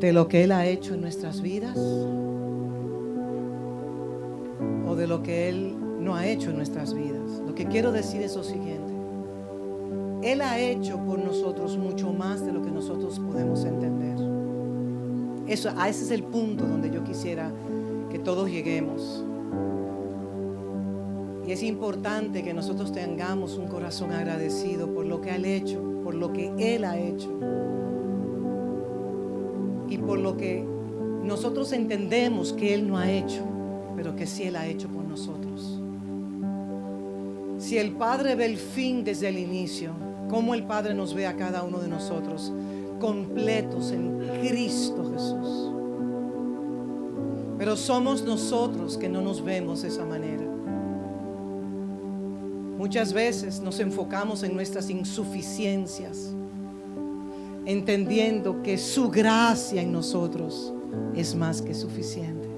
de lo que Él ha hecho en nuestras vidas o de lo que Él no ha hecho en nuestras vidas. Lo que quiero decir es lo siguiente: Él ha hecho por nosotros mucho más de lo que nosotros podemos entender. Ese es el punto donde yo quisiera que todos lleguemos. Y es importante que nosotros tengamos un corazón agradecido por lo que Él ha hecho, por lo que Él ha hecho y por lo que nosotros entendemos que Él no ha hecho, pero que sí Él ha hecho por nosotros. Si el Padre ve el fin desde el inicio, ¿cómo el Padre nos ve a cada uno de nosotros completos en Cristo Jesús? Pero somos nosotros que no nos vemos de esa manera. Muchas veces nos enfocamos en nuestras insuficiencias, entendiendo que su gracia en nosotros es más que suficiente.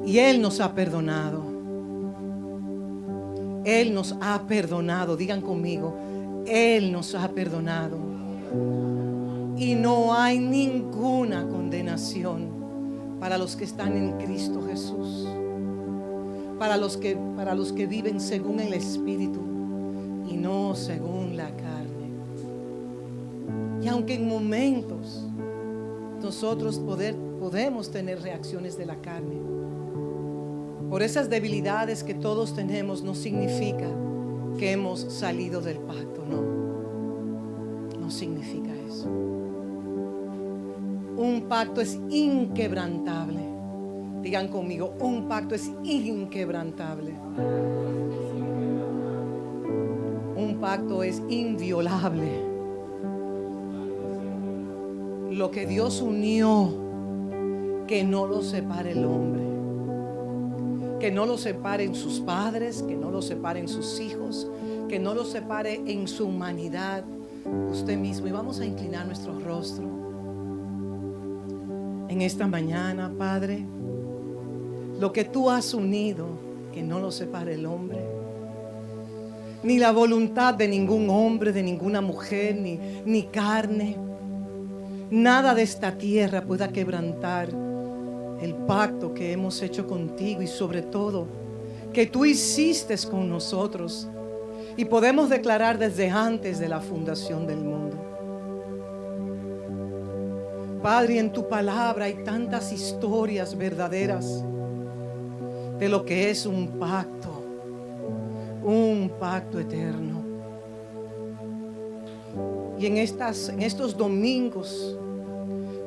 Y Él nos ha perdonado. Él nos ha perdonado. Digan conmigo, Él nos ha perdonado. Y no hay ninguna condenación para los que están en Cristo Jesús. Para los que viven según el Espíritu y no según la carne. Y aunque en momentos nosotros podemos tener reacciones de la carne, por esas debilidades que todos tenemos, no significa que hemos salido del pacto. No significa eso. Un pacto es inquebrantable. Digan conmigo, un pacto es inquebrantable. Un pacto es inviolable. Lo que Dios unió, que no lo separe el hombre. Que no lo separen sus padres, que no lo separen sus hijos, que no lo separe en su humanidad usted mismo. Y vamos a inclinar nuestro rostro en esta mañana, Padre. Lo que tú has unido, que no lo separe el hombre, ni la voluntad de ningún hombre, de ninguna mujer, ni carne. Nada de esta tierra pueda quebrantar el pacto que hemos hecho contigo, y sobre todo que tú hiciste con nosotros, y podemos declarar desde antes de la fundación del mundo. Padre, en tu palabra hay tantas historias verdaderas de lo que es un pacto eterno. Y en estos domingos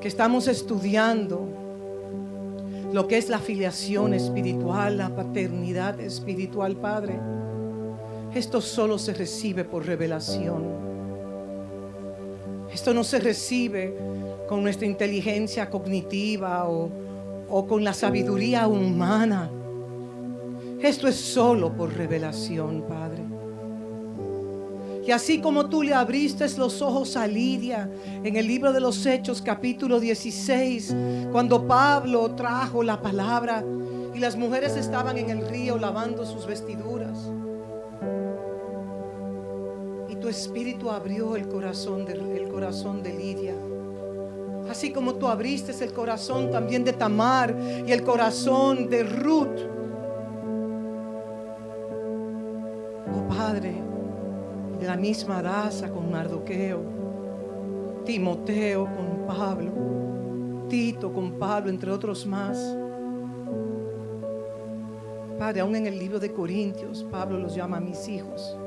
que estamos estudiando lo que es la filiación espiritual, la paternidad espiritual, Padre, esto solo se recibe por revelación. Esto no se recibe con nuestra inteligencia cognitiva o con la sabiduría humana. Esto es solo por revelación, Padre. Y así como tú le abriste los ojos a Lidia en el libro de los Hechos, capítulo 16, cuando Pablo trajo la palabra y las mujeres estaban en el río lavando sus vestiduras, y tu espíritu abrió el corazón de Lidia. Así como tú abriste el corazón también de Tamar y el corazón de Ruth. Oh Padre, de la misma raza con Mardoqueo, Timoteo con Pablo, Tito con Pablo, entre otros más. Padre, aún en el libro de Corintios, Pablo los llama mis hijos.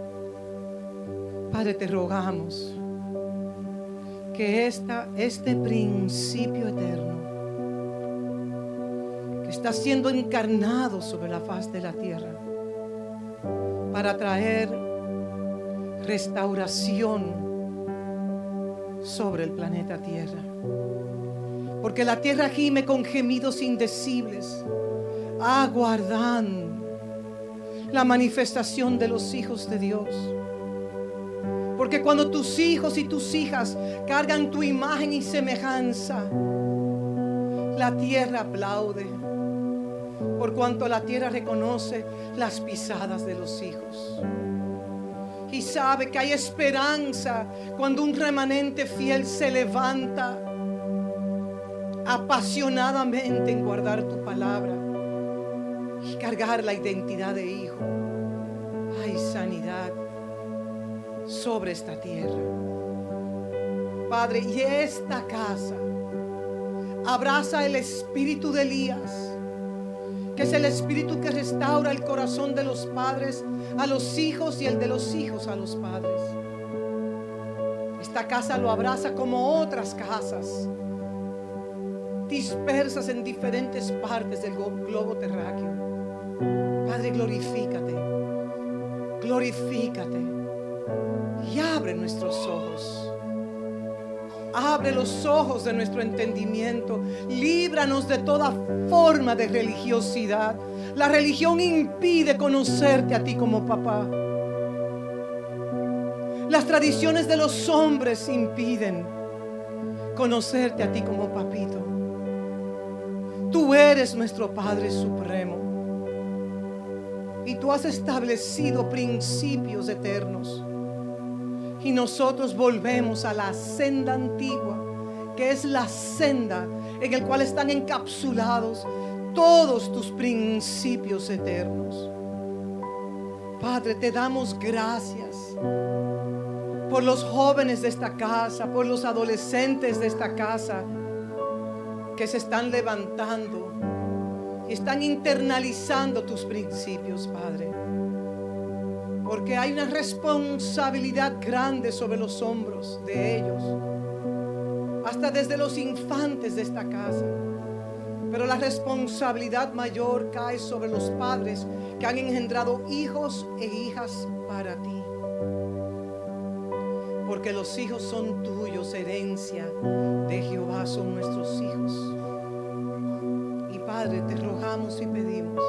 Padre, te rogamos que este principio eterno que está siendo encarnado sobre la faz de la tierra para traer restauración sobre el planeta Tierra, porque la tierra gime con gemidos indecibles, aguardando la manifestación de los hijos de Dios. Porque cuando tus hijos y tus hijas cargan tu imagen y semejanza, la tierra aplaude, por cuanto la tierra reconoce las pisadas de los hijos. Y sabe que hay esperanza cuando un remanente fiel se levanta apasionadamente en guardar tu palabra y cargar la identidad de hijo. Hay sanidad sobre esta tierra, Padre, y esta casa abraza el espíritu de Elías, que es el espíritu que restaura el corazón de los padres a los hijos y el de los hijos a los padres. Esta casa lo abraza como otras casas dispersas en diferentes partes del globo terráqueo. Padre, glorifícate, glorifícate y abre nuestros ojos. Abre los ojos de nuestro entendimiento. Líbranos de toda forma de religiosidad. La religión impide conocerte a ti como papá. Las tradiciones de los hombres impiden conocerte a ti como papito. Tú eres nuestro Padre Supremo. Y tú has establecido principios eternos. Y nosotros volvemos a la senda antigua, que es la senda en la cual están encapsulados todos tus principios eternos. Padre, te damos gracias por los jóvenes de esta casa, por los adolescentes de esta casa que se están levantando y están internalizando tus principios, Padre. Porque hay una responsabilidad grande sobre los hombros de ellos, hasta desde los infantes de esta casa. Pero la responsabilidad mayor cae sobre los padres que han engendrado hijos e hijas para ti. Porque los hijos son tuyos, herencia de Jehová son nuestros hijos. Y Padre, te rogamos y pedimos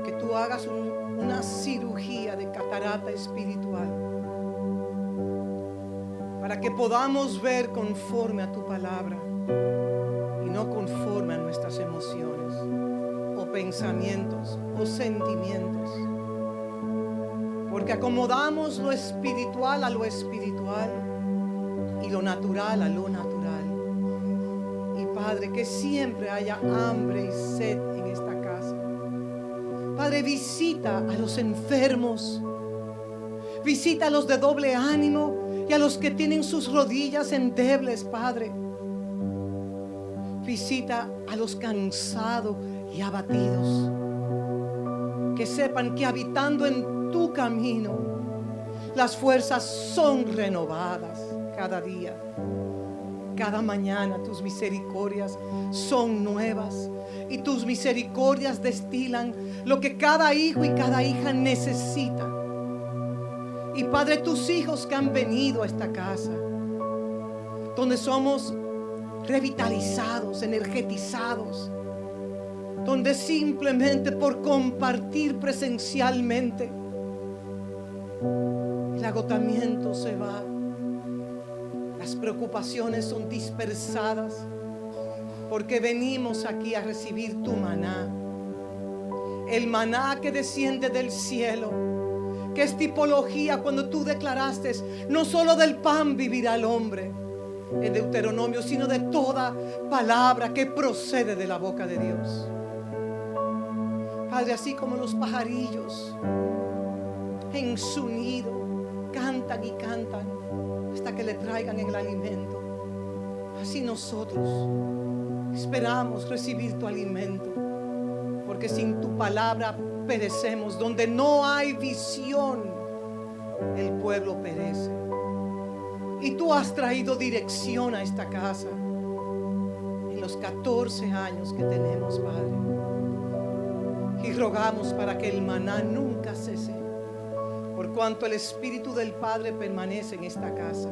que tú hagas una cirugía de catarata espiritual para que podamos ver conforme a tu palabra y no conforme a nuestras emociones o pensamientos o sentimientos, porque acomodamos lo espiritual a lo espiritual y lo natural a lo natural. Y Padre, que siempre haya hambre y sed en esta casa. Padre, visita a los enfermos, visita a los de doble ánimo y a los que tienen sus rodillas endebles, Padre. Visita a los cansados y abatidos, que sepan que habitando en tu camino, las fuerzas son renovadas cada día. Cada mañana tus misericordias son nuevas y tus misericordias destilan lo que cada hijo y cada hija necesita. Y Padre, tus hijos que han venido a esta casa, donde somos revitalizados, energetizados, donde simplemente por compartir presencialmente el agotamiento se va. Las preocupaciones son dispersadas porque venimos aquí a recibir tu maná. El maná que desciende del cielo, que es tipología cuando tú declaraste: no solo del pan vivirá el hombre, en Deuteronomio, sino de toda palabra que procede de la boca de Dios. Padre, así como los pajarillos en su nido cantan y cantan hasta que le traigan el alimento, así nosotros esperamos recibir tu alimento, porque sin tu palabra perecemos. Donde no hay visión, el pueblo perece. Y tú has traído dirección a esta casa en los 14 años que tenemos, Padre. Y rogamos para que el maná nunca cese, por cuanto el Espíritu del Padre permanece en esta casa.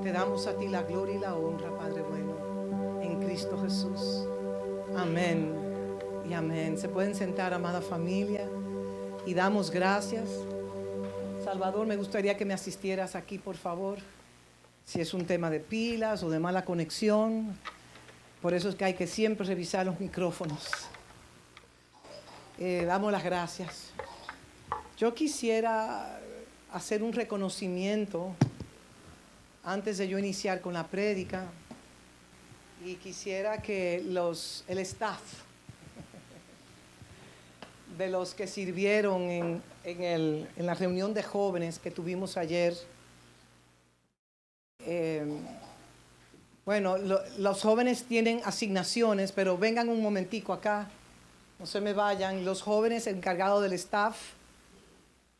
Te damos a ti la gloria y la honra, Padre bueno, en Cristo Jesús. Amén y amén. Se pueden sentar, amada familia, y damos gracias. Salvador, me gustaría que me asistieras aquí, por favor. Si es un tema de pilas o de mala conexión, por eso es que hay que siempre revisar los micrófonos. Damos las gracias. Yo quisiera hacer un reconocimiento antes de yo iniciar con la prédica Y quisiera que el staff de los que sirvieron en la reunión de jóvenes que tuvimos ayer, los jóvenes tienen asignaciones, pero vengan un momentico acá, no se me vayan. Los jóvenes encargados del staff,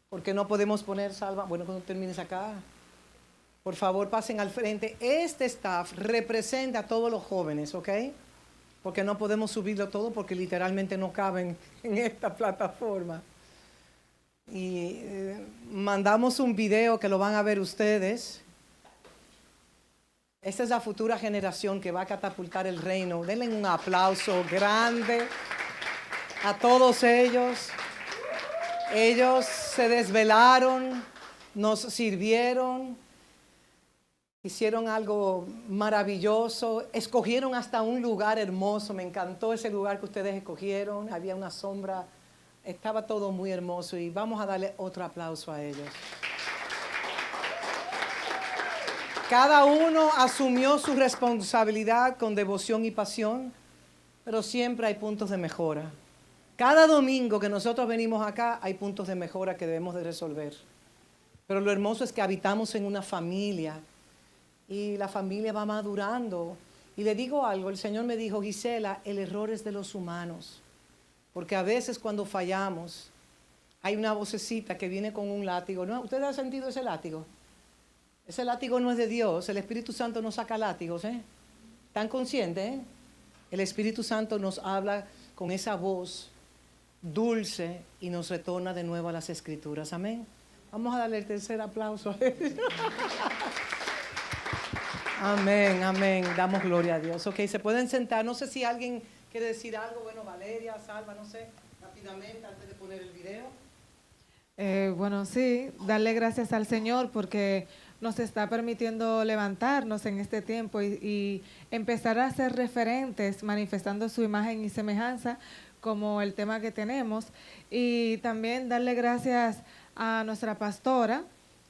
porque no podemos poner Salva, bueno, cuando termines acá, por favor pasen al frente. Este staff representa a todos los jóvenes, ¿ok? Porque no podemos subirlo todo porque literalmente no caben en esta plataforma. Y mandamos un video que lo van a ver ustedes. Esta es la futura generación que va a catapultar el reino. Denle un aplauso grande a todos ellos. Ellos se desvelaron, nos sirvieron, hicieron algo maravilloso, escogieron hasta un lugar hermoso. Me encantó ese lugar que ustedes escogieron. Había una sombra, estaba todo muy hermoso y vamos a darle otro aplauso a ellos. Cada uno asumió su responsabilidad con devoción y pasión, pero siempre hay puntos de mejora. Cada domingo que nosotros venimos acá hay puntos de mejora que debemos de resolver. Pero lo hermoso es que habitamos en una familia y la familia va madurando. Y le digo algo, el Señor me dijo, Gisela, el error es de los humanos. Porque a veces cuando fallamos hay una vocecita que viene con un látigo. ¿No? ¿Ustedes han sentido ese látigo? Ese látigo no es de Dios, el Espíritu Santo no saca látigos, ¿eh? ¿Están conscientes? El Espíritu Santo nos habla con esa voz dulce y nos retorna de nuevo a las Escrituras. Amén. Vamos a darle el tercer aplauso a él. Amén, amén. Damos gloria a Dios. Ok, se pueden sentar. No sé si alguien quiere decir algo. Bueno, Valeria, Salva, no sé, rápidamente antes de poner el video. Bueno, sí, darle gracias al Señor porque nos está permitiendo levantarnos en este tiempo y empezar a ser referentes, manifestando su imagen y semejanza, como el tema que tenemos. Y también darle gracias a nuestra pastora,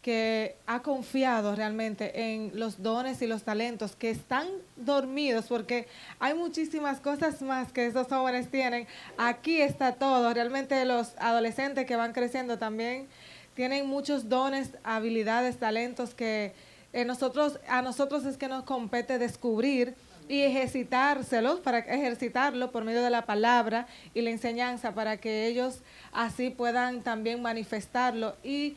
que ha confiado realmente en los dones y los talentos que están dormidos, porque hay muchísimas cosas más que esos jóvenes tienen. Aquí está todo. Realmente los adolescentes que van creciendo también tienen muchos dones, habilidades, talentos que a nosotros es que nos compete descubrir y ejercitarlo por medio de la palabra y la enseñanza, para que ellos así puedan también manifestarlo y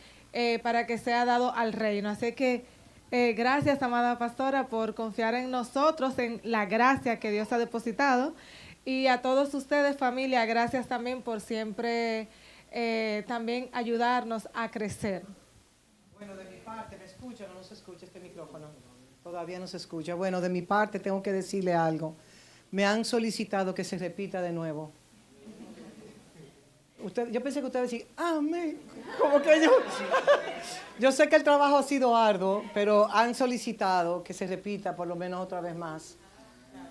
para que sea dado al reino. Así que gracias, amada pastora, por confiar en nosotros, en la gracia que Dios ha depositado. Y a todos ustedes, familia, gracias también por siempre también ayudarnos a crecer. Bueno, de mi parte, ¿me escuchan o no se escucha este micrófono? Todavía no se escucha. Bueno, de mi parte tengo que decirle algo. Me han solicitado que se repita de nuevo. Yo pensé que usted iba a decir, amén. Como que yo sé que el trabajo ha sido arduo, pero han solicitado que se repita por lo menos otra vez más.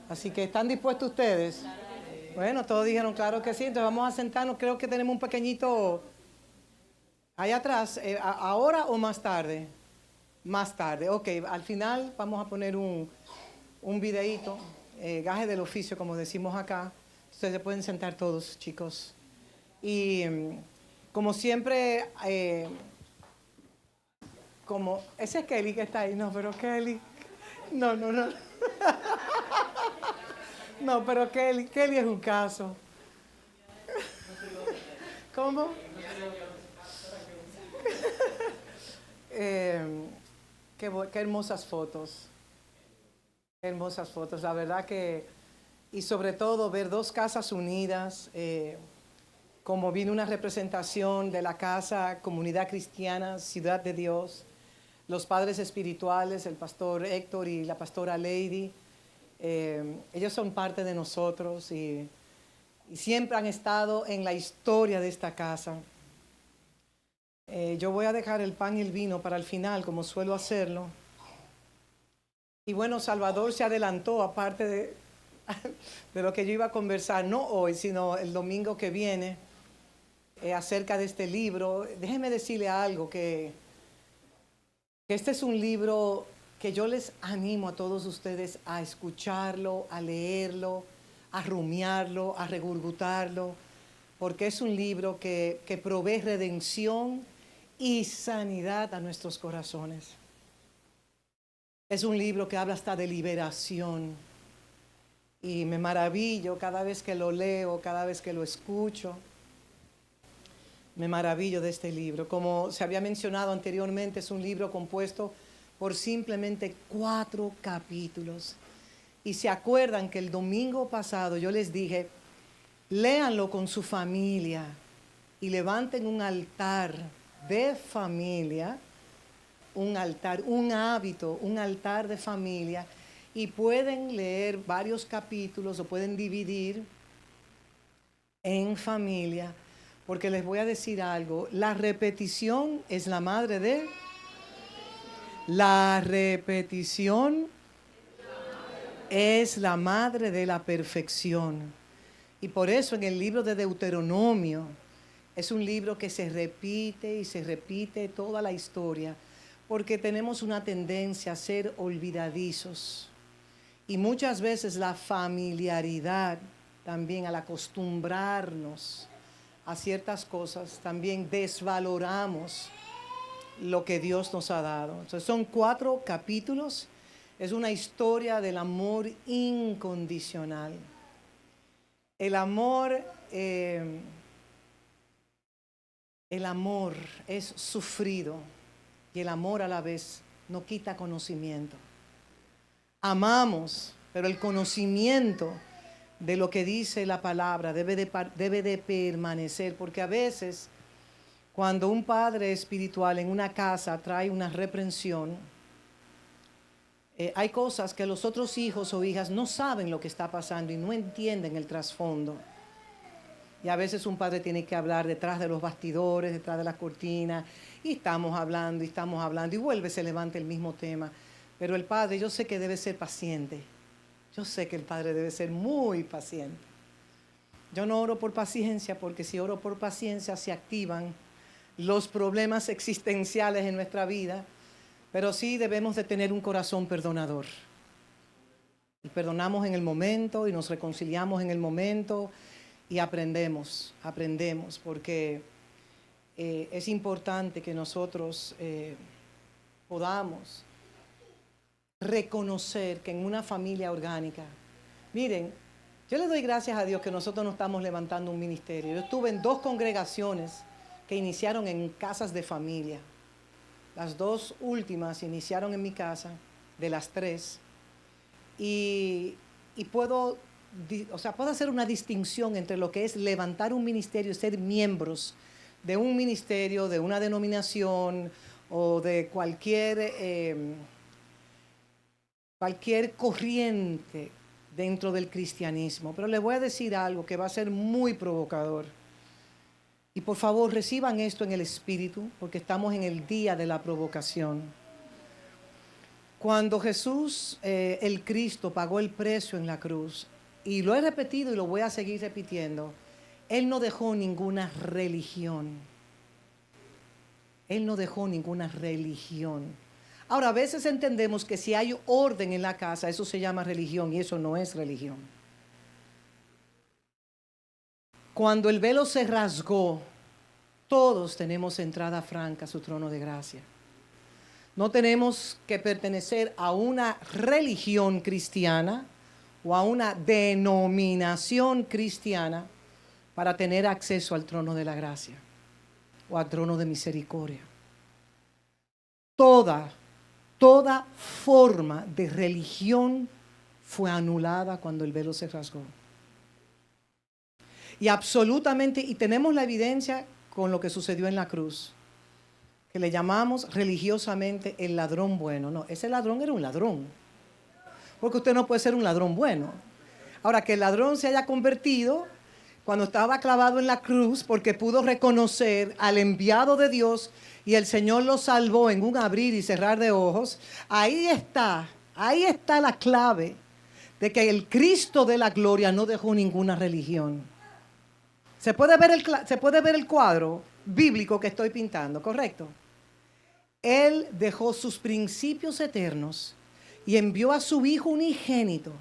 Así que, ¿están dispuestos ustedes? Bueno, todos dijeron claro que sí. Entonces vamos a sentarnos. Creo que tenemos un pequeñito ahí atrás. ¿Ahora o más tarde? Más tarde. Ok, al final vamos a poner un videíto, gaje del oficio, como decimos acá. Ustedes se pueden sentar todos, chicos. Y como siempre, como ese es Kelly que está ahí, no, pero Kelly, no. No, pero Kelly es un caso. ¿Cómo? Qué hermosas fotos. Qué hermosas fotos, la verdad que, y sobre todo ver dos casas unidas, como vino una representación de la casa Comunidad Cristiana Ciudad de Dios, los padres espirituales, el pastor Héctor y la pastora Lady, ellos son parte de nosotros y siempre han estado en la historia de esta casa. Yo voy a dejar el pan y el vino para el final, como suelo hacerlo. Y bueno, Salvador se adelantó, aparte de lo que yo iba a conversar, no hoy, sino el domingo que viene, acerca de este libro. Déjeme decirle algo, que este es un libro que yo les animo a todos ustedes a escucharlo, a leerlo, a rumiarlo, a regurgitarlo, porque es un libro que provee redención y sanidad a nuestros corazones. Es un libro que habla hasta de liberación. Y me maravillo cada vez que lo leo, cada vez que lo escucho. Me maravillo de este libro. Como se había mencionado anteriormente, es un libro compuesto por simplemente 4 capítulos. Y se acuerdan que el domingo pasado yo les dije, léanlo con su familia y levanten un altar de familia, un altar, un hábito, un altar de familia, y pueden leer varios capítulos o pueden dividir en familia, porque les voy a decir algo, la repetición es la madre de... La repetición es la madre de la perfección. Y por eso en el libro de Deuteronomio es un libro que se repite y se repite toda la historia, porque tenemos una tendencia a ser olvidadizos. Y muchas veces la familiaridad, también al acostumbrarnos a ciertas cosas, también desvaloramos lo que Dios nos ha dado. Entonces son 4 capítulos, es una historia del amor incondicional. El amor es sufrido y el amor a la vez no quita conocimiento. Amamos, pero el conocimiento de lo que dice la palabra debe de permanecer, porque a veces cuando un padre espiritual en una casa trae una reprensión, hay cosas que los otros hijos o hijas no saben lo que está pasando y no entienden el trasfondo. Y a veces un padre tiene que hablar detrás de los bastidores, detrás de las cortinas, y estamos hablando, y vuelve, se levanta el mismo tema. Pero el padre, yo sé que debe ser paciente. Yo sé que el padre debe ser muy paciente. Yo no oro por paciencia, porque si oro por paciencia se activan los problemas existenciales en nuestra vida, pero sí debemos de tener un corazón perdonador. Y perdonamos en el momento y nos reconciliamos en el momento y aprendemos, porque es importante que nosotros podamos reconocer que en una familia orgánica, miren, yo le doy gracias a Dios que nosotros no estamos levantando un ministerio. Yo estuve en 2 congregaciones que iniciaron en casas de familia. Las 2 últimas iniciaron en mi casa, de las 3. Y puedo hacer una distinción entre lo que es levantar un ministerio y ser miembros de un ministerio, de una denominación o de cualquier corriente dentro del cristianismo. Pero les voy a decir algo que va a ser muy provocador. Y por favor reciban esto en el espíritu, porque estamos en el día de la provocación. Cuando Jesús, el Cristo, pagó el precio en la cruz, y lo he repetido y lo voy a seguir repitiendo, Él no dejó ninguna religión. Él no dejó ninguna religión. Ahora, a veces entendemos que si hay orden en la casa, eso se llama religión, y eso no es religión. Cuando el velo se rasgó, todos tenemos entrada franca a su trono de gracia. No tenemos que pertenecer a una religión cristiana o a una denominación cristiana para tener acceso al trono de la gracia o al trono de misericordia. Toda forma de religión fue anulada cuando el velo se rasgó. Y absolutamente, y tenemos la evidencia con lo que sucedió en la cruz, que le llamamos religiosamente el ladrón bueno. No, ese ladrón era un ladrón, porque usted no puede ser un ladrón bueno. Ahora, que el ladrón se haya convertido cuando estaba clavado en la cruz, porque pudo reconocer al enviado de Dios y el Señor lo salvó en un abrir y cerrar de ojos, ahí está la clave de que el Cristo de la gloria no dejó ninguna religión. Se puede ver el cuadro bíblico que estoy pintando, ¿correcto? Él dejó sus principios eternos y envió a su Hijo unigénito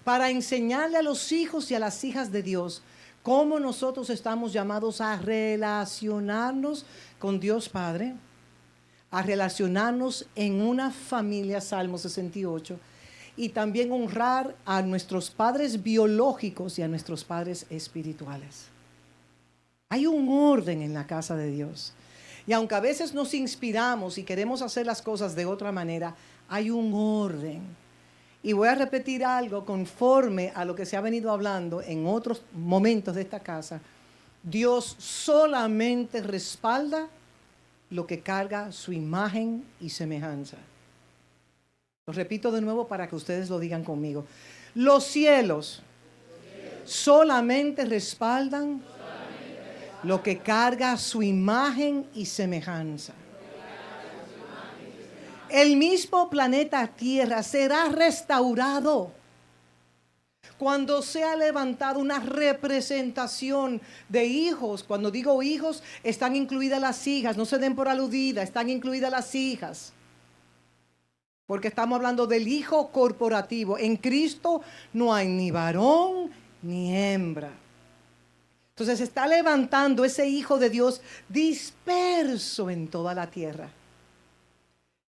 para enseñarle a los hijos y a las hijas de Dios cómo nosotros estamos llamados a relacionarnos con Dios Padre, a relacionarnos en una familia, Salmo 68, y también honrar a nuestros padres biológicos y a nuestros padres espirituales. Hay un orden en la casa de Dios. Y aunque a veces nos inspiramos y queremos hacer las cosas de otra manera, hay un orden. Y voy a repetir algo conforme a lo que se ha venido hablando en otros momentos de esta casa. Dios solamente respalda lo que carga su imagen y semejanza. Lo repito de nuevo para que ustedes lo digan conmigo. Los cielos solamente respaldan lo que carga su imagen y semejanza. El mismo planeta Tierra será restaurado cuando sea levantada una representación de hijos. Cuando digo hijos, están incluidas las hijas. No se den por aludidas, están incluidas las hijas. Porque estamos hablando del hijo corporativo. En Cristo no hay ni varón ni hembra. Entonces se está levantando ese Hijo de Dios disperso en toda la tierra,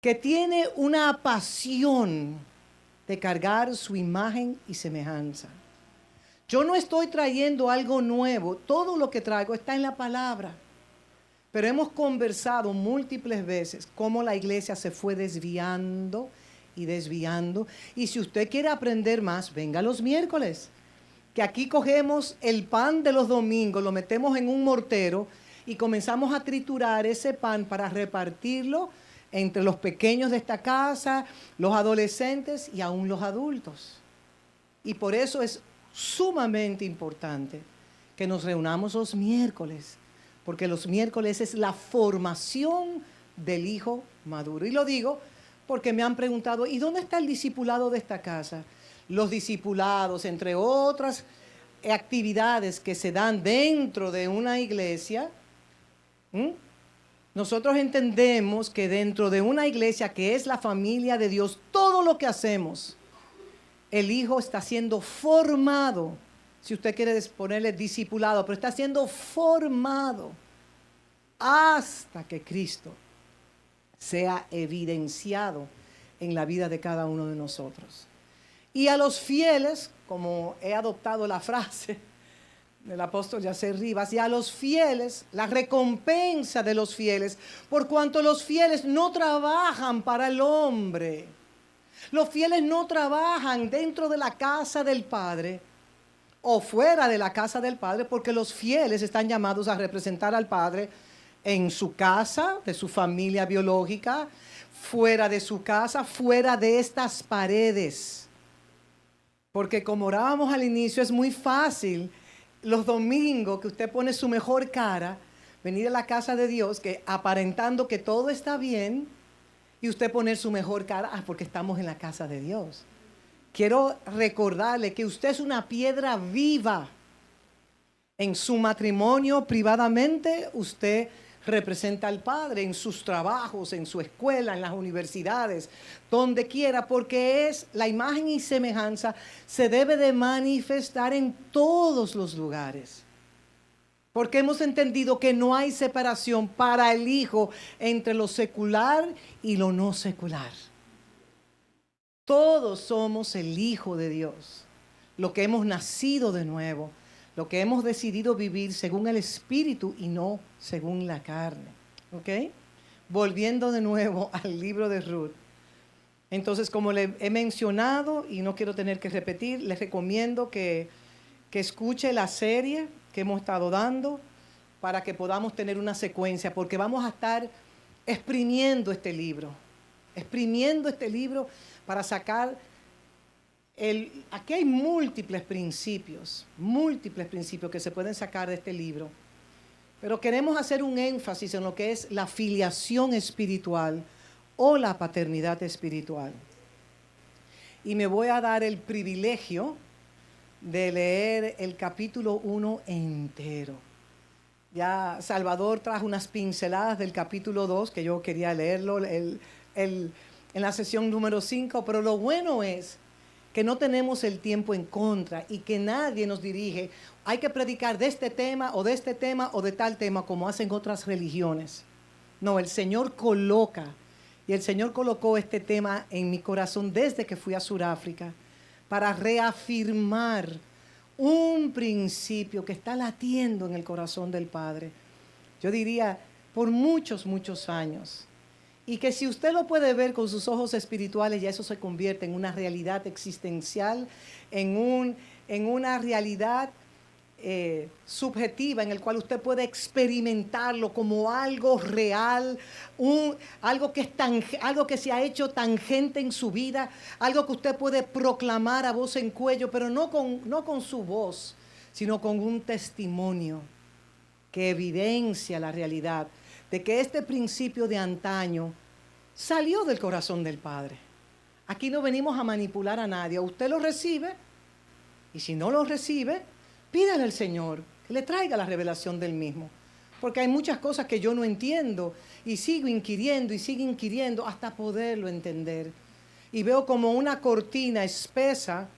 que tiene una pasión de cargar su imagen y semejanza. Yo no estoy trayendo algo nuevo, todo lo que traigo está en la palabra. Pero hemos conversado múltiples veces cómo la iglesia se fue desviando y desviando. Y si usted quiere aprender más, venga los miércoles. Que aquí cogemos el pan de los domingos, lo metemos en un mortero y comenzamos a triturar ese pan para repartirlo entre los pequeños de esta casa, los adolescentes y aún los adultos. Y por eso es sumamente importante que nos reunamos los miércoles, porque los miércoles es la formación del hijo maduro. Y lo digo porque me han preguntado, ¿y dónde está el discipulado de esta casa? Los discipulados, entre otras actividades que se dan dentro de una iglesia, nosotros entendemos que dentro de una iglesia que es la familia de Dios, todo lo que hacemos, el hijo está siendo formado, si usted quiere ponerle discipulado, pero está siendo formado hasta que Cristo sea evidenciado en la vida de cada uno de nosotros. Y a los fieles, como he adoptado la frase del apóstol Yacer Rivas, y a los fieles, la recompensa de los fieles, por cuanto los fieles no trabajan para el hombre. Los fieles no trabajan dentro de la casa del Padre o fuera de la casa del Padre, porque los fieles están llamados a representar al Padre en su casa, de su familia biológica, fuera de su casa, fuera de estas paredes. Porque como orábamos al inicio, es muy fácil los domingos que usted pone su mejor cara, venir a la casa de Dios, que aparentando que todo está bien, y usted poner su mejor cara, porque estamos en la casa de Dios. Quiero recordarle que usted es una piedra viva. En su matrimonio, privadamente, usted representa al Padre en sus trabajos, en su escuela, en las universidades, donde quiera, porque es la imagen y semejanza se debe de manifestar en todos los lugares. Porque hemos entendido que no hay separación para el Hijo entre lo secular y lo no secular. Todos somos el Hijo de Dios, lo que hemos nacido de nuevo, lo que hemos decidido vivir según el Espíritu y no según la carne. ¿Ok? Volviendo de nuevo al libro de Ruth. Entonces, como le he mencionado y no quiero tener que repetir, les recomiendo que escuche la serie que hemos estado dando para que podamos tener una secuencia, porque vamos a estar exprimiendo este libro para sacar aquí hay múltiples principios que se pueden sacar de este libro, pero queremos hacer un énfasis en lo que es la filiación espiritual o la paternidad espiritual. Y me voy a dar el privilegio de leer el capítulo 1 entero. Ya Salvador trajo unas pinceladas del capítulo 2, que yo quería leerlo en la sesión número 5, pero lo bueno es que no tenemos el tiempo en contra y que nadie nos dirige, hay que predicar de este tema o de este tema o de tal tema como hacen otras religiones. No, el Señor coloca, y el Señor colocó este tema en mi corazón desde que fui a Sudáfrica para reafirmar un principio que está latiendo en el corazón del Padre. Yo diría, por muchos, muchos años. Y que si usted lo puede ver con sus ojos espirituales, ya eso se convierte en una realidad existencial, en una realidad subjetiva en el cual usted puede experimentarlo como algo real, algo que se ha hecho tangente en su vida, algo que usted puede proclamar a voz en cuello, pero no con su voz, sino con un testimonio que evidencia la realidad de que este principio de antaño salió del corazón del Padre. Aquí no venimos a manipular a nadie. Usted lo recibe, y si no lo recibe, pídale al Señor que le traiga la revelación del mismo. Porque hay muchas cosas que yo no entiendo y sigo inquiriendo hasta poderlo entender. Y veo como una cortina espesa,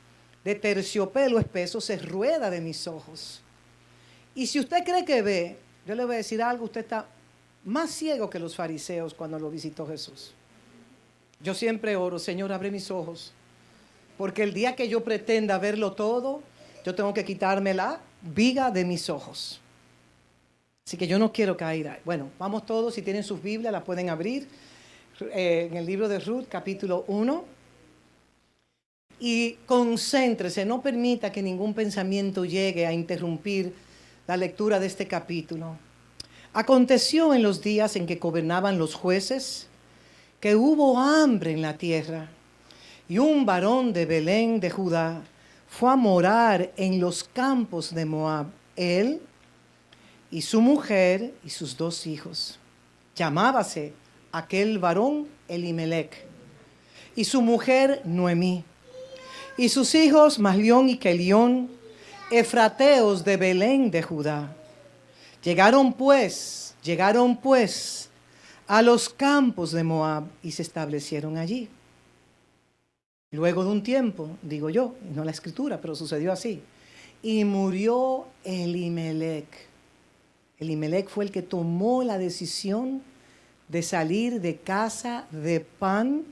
de terciopelo espeso, se rueda de mis ojos. Y si usted cree que ve, yo le voy a decir algo, usted está más ciego que los fariseos cuando lo visitó Jesús. Yo siempre oro, Señor, abre mis ojos, porque el día que yo pretenda verlo todo, yo tengo que quitarme la viga de mis ojos. Así que yo no quiero caer ahí. Bueno, vamos todos, si tienen sus Biblias, las pueden abrir en el libro de Ruth, capítulo 1. Y concéntrese, no permita que ningún pensamiento llegue a interrumpir la lectura de este capítulo. Aconteció en los días en que gobernaban los jueces, que hubo hambre en la tierra, y un varón de Belén de Judá fue a morar en los campos de Moab, él y su mujer y sus 2 hijos. Llamábase aquel varón Elimelec, y su mujer Noemí, y sus hijos Mahlión y Kelión, efrateos de Belén de Judá. Llegaron pues a los campos de Moab y se establecieron allí. Luego de un tiempo, digo yo, no la escritura, pero sucedió así, y murió Elimelec. Elimelec fue el que tomó la decisión de salir de casa de Pan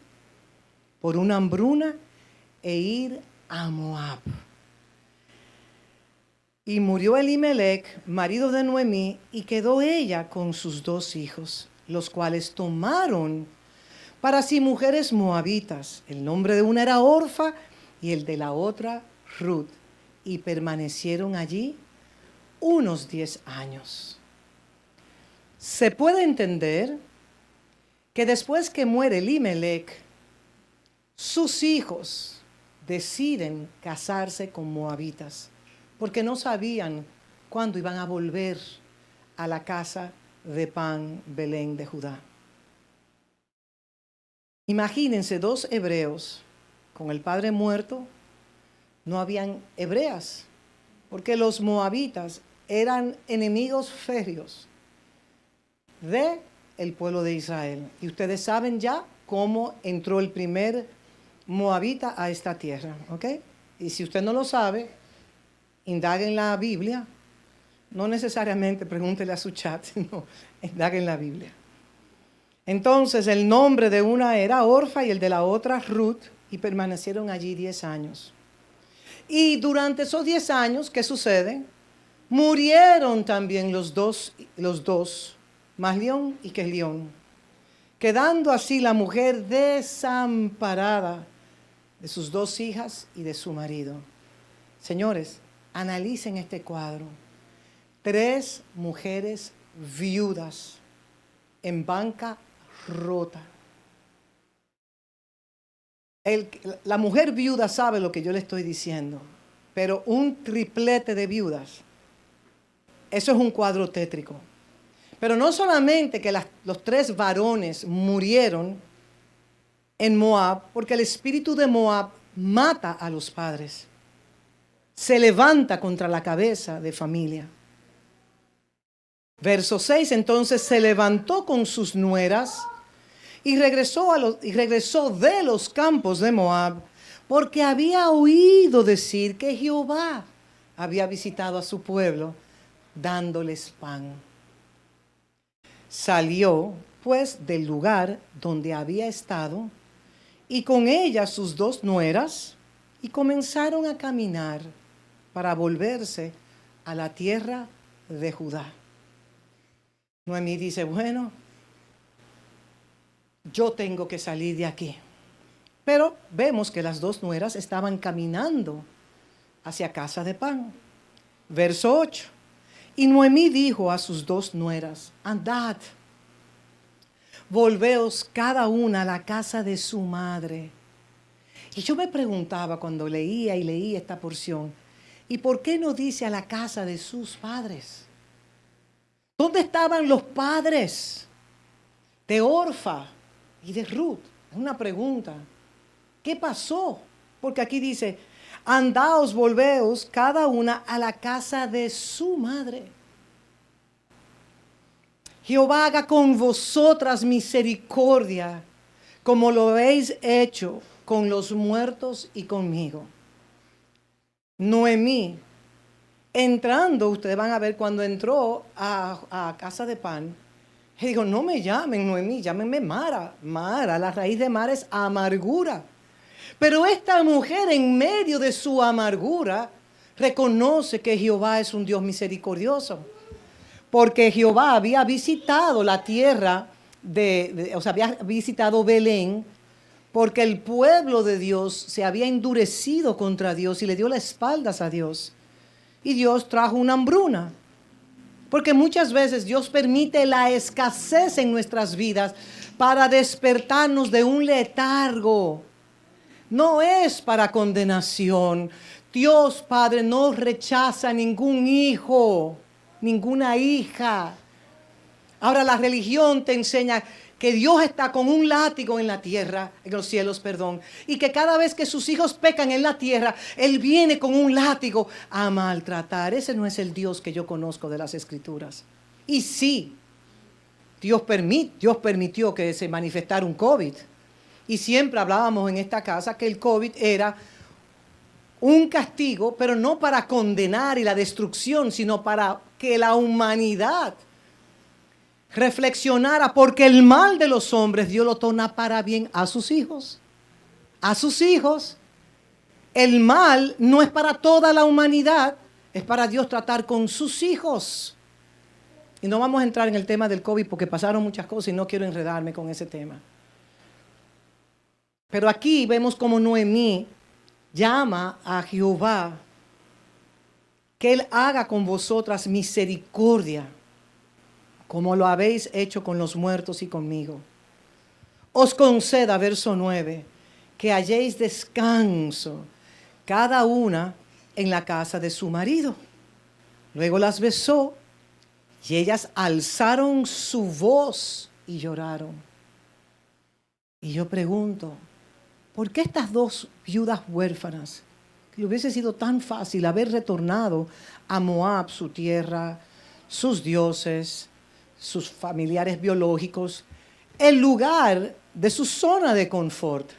por una hambruna e ir a Moab. Y murió Elimelec, marido de Noemí, y quedó ella con sus 2 hijos, los cuales tomaron para sí mujeres moabitas. El nombre de una era Orfa y el de la otra Ruth, y permanecieron allí unos 10 años. Se puede entender que después que muere Elimelec, sus hijos deciden casarse con moabitas, porque no sabían cuándo iban a volver a la casa de Pan, Belén de Judá. Imagínense 2 hebreos con el padre muerto, no habían hebreas, porque los moabitas eran enemigos férreos del pueblo de Israel. Y ustedes saben ya cómo entró el primer moabita a esta tierra, ¿ok? Y si usted no lo sabe, indague en la Biblia, no necesariamente pregúntele a su chat, sino indague en la Biblia. Entonces el nombre de una era Orfa y el de la otra Ruth, y permanecieron allí 10 años. Y durante esos 10 años, ¿qué sucede? Murieron también los dos, Mahlión y Kelión, quedando así la mujer desamparada de sus 2 hijas y de su marido. Señores, analicen este cuadro. 3 mujeres viudas en banca rota. La mujer viuda sabe lo que yo le estoy diciendo, pero un triplete de viudas, eso es un cuadro tétrico. Pero no solamente que los 3 varones murieron en Moab, porque el espíritu de Moab mata a los padres, se levanta contra la cabeza de familia. Verso 6, entonces se levantó con sus nueras y regresó de los campos de Moab, porque había oído decir que Jehová había visitado a su pueblo, dándoles pan. Salió, pues, del lugar donde había estado, y con ella sus 2 nueras, y comenzaron a caminar para volverse a la tierra de Judá. Noemí dice, bueno, yo tengo que salir de aquí. Pero vemos que las 2 nueras estaban caminando hacia casa de pan. Verso 8. Y Noemí dijo a sus 2 nueras, andad, volveos cada una a la casa de su madre. Y yo me preguntaba cuando leía esta porción, ¿y por qué no dice a la casa de sus padres? ¿Dónde estaban los padres de Orfa y de Ruth? Es una pregunta. ¿Qué pasó? Porque aquí dice, andaos, volveos cada una a la casa de su madre. Jehová haga con vosotras misericordia, como lo habéis hecho con los muertos y conmigo. Noemí, entrando, ustedes van a ver cuando entró a casa de pan, le digo, no me llamen Noemí, llámenme Mara. Mara, la raíz de Mara es amargura. Pero esta mujer, en medio de su amargura, reconoce que Jehová es un Dios misericordioso. Porque Jehová había visitado la tierra había visitado Belén, porque el pueblo de Dios se había endurecido contra Dios y le dio las espaldas a Dios. Y Dios trajo una hambruna. Porque muchas veces Dios permite la escasez en nuestras vidas para despertarnos de un letargo. No es para condenación. Dios Padre no rechaza ningún hijo, ninguna hija. Ahora la religión te enseña que Dios está con un látigo en la tierra, en los cielos, perdón, y que cada vez que sus hijos pecan en la tierra, Él viene con un látigo a maltratar. Ese no es el Dios que yo conozco de las Escrituras. Y sí, Dios permitió que se manifestara un COVID. Y siempre hablábamos en esta casa que el COVID era un castigo, pero no para condenar y la destrucción, sino para que la humanidad reflexionara, porque el mal de los hombres Dios lo torna para bien a sus hijos. A sus hijos. El mal no es para toda la humanidad, es para Dios tratar con sus hijos. Y no vamos a entrar en el tema del COVID porque pasaron muchas cosas y no quiero enredarme con ese tema. Pero aquí vemos como Noemí llama a Jehová que Él haga con vosotras misericordia, como lo habéis hecho con los muertos y conmigo. Os conceda, verso 9, que halléis descanso cada una en la casa de su marido. Luego las besó y ellas alzaron su voz y lloraron. Y yo pregunto, ¿por qué estas 2 viudas huérfanas, que le hubiese sido tan fácil haber retornado a Moab, su tierra, sus dioses, sus familiares biológicos, el lugar de su zona de confort?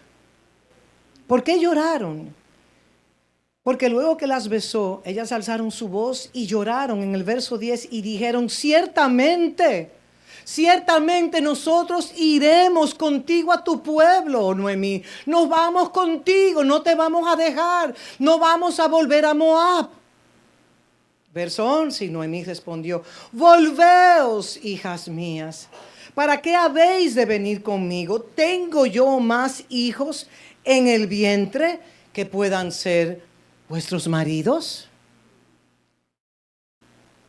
¿Por qué lloraron? Porque luego que las besó, ellas alzaron su voz y lloraron en el verso 10 y dijeron, ciertamente nosotros iremos contigo a tu pueblo, Noemí. Nos vamos contigo, no te vamos a dejar, no vamos a volver a Moab. Verso 11, Noemí respondió, volveos, hijas mías, ¿para qué habéis de venir conmigo? ¿Tengo yo más hijos en el vientre que puedan ser vuestros maridos?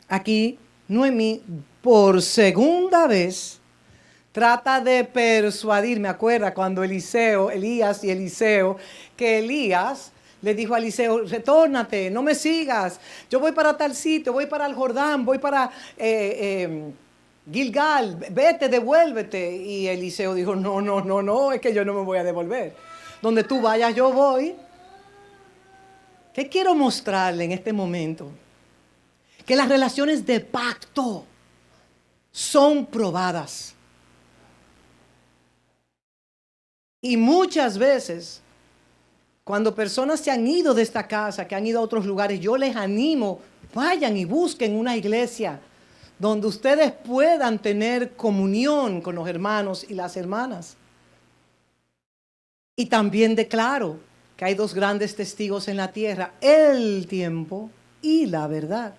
Aquí Noemí por segunda vez trata de persuadir. Me acuerda cuando Elías y Eliseo, que Elías le dijo a Eliseo, retórnate, no me sigas, yo voy para tal sitio, voy para el Jordán, voy para Gilgal, vete, devuélvete. Y Eliseo dijo, no, es que yo no me voy a devolver. Donde tú vayas, yo voy. ¿Qué quiero mostrarle en este momento? Que las relaciones de pacto son probadas. Y muchas veces, cuando personas se han ido de esta casa, que han ido a otros lugares, yo les animo, vayan y busquen una iglesia donde ustedes puedan tener comunión con los hermanos y las hermanas. Y también declaro que hay dos grandes testigos en la tierra, el tiempo y la verdad.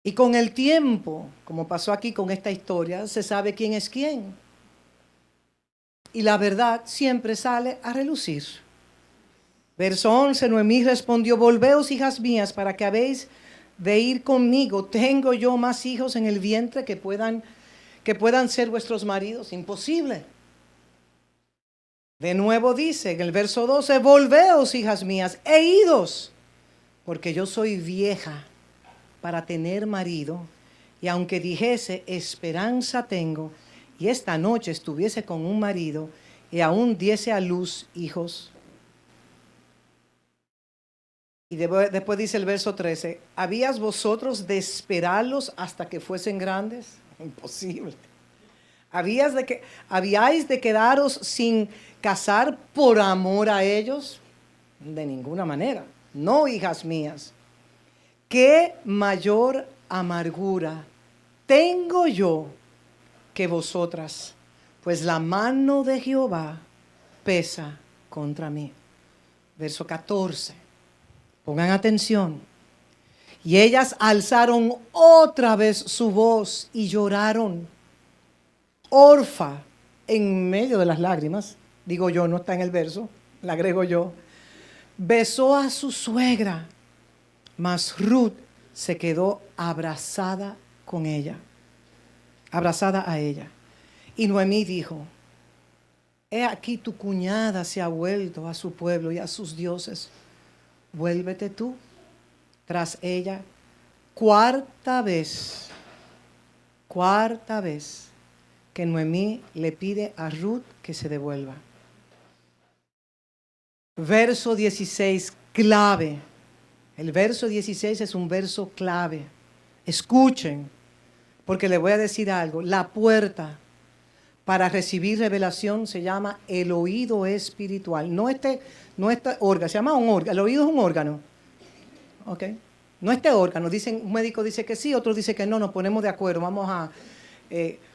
Y con el tiempo, como pasó aquí con esta historia, se sabe quién es quién. Y la verdad siempre sale a relucir. Verso 11, Noemí respondió, volveos, hijas mías, para que habéis de ir conmigo. ¿Tengo yo más hijos en el vientre que puedan ser vuestros maridos? Imposible. De nuevo dice en el verso 12, volveos, hijas mías, e idos, porque yo soy vieja para tener marido, y aunque dijese, esperanza tengo, y esta noche estuviese con un marido, y aún diese a luz hijos. Y después dice el verso 13, ¿habías vosotros de esperarlos hasta que fuesen grandes? Imposible. ¿Habíais de quedaros sin casar por amor a ellos? De ninguna manera. No, hijas mías. ¿Qué mayor amargura tengo yo que vosotras? Pues la mano de Jehová pesa contra mí. Verso 14. Pongan atención. Y ellas alzaron otra vez su voz y lloraron. Orfa, en medio de las lágrimas, digo yo, no está en el verso, la agrego yo, besó a su suegra, mas Ruth se quedó abrazada con ella, abrazada a ella. Y Noemí dijo, he aquí tu cuñada se ha vuelto a su pueblo y a sus dioses. Vuélvete tú tras ella. Cuarta vez que Noemí le pide a Ruth que se devuelva. Verso 16, clave. El verso 16 es un verso clave. Escuchen, porque les voy a decir algo. La puerta para recibir revelación se llama el oído espiritual. No este órgano, se llama un órgano. El oído es un órgano. ¿Ok? No este órgano. Un médico dice que sí, otro dice que no. Nos ponemos de acuerdo. Vamos a...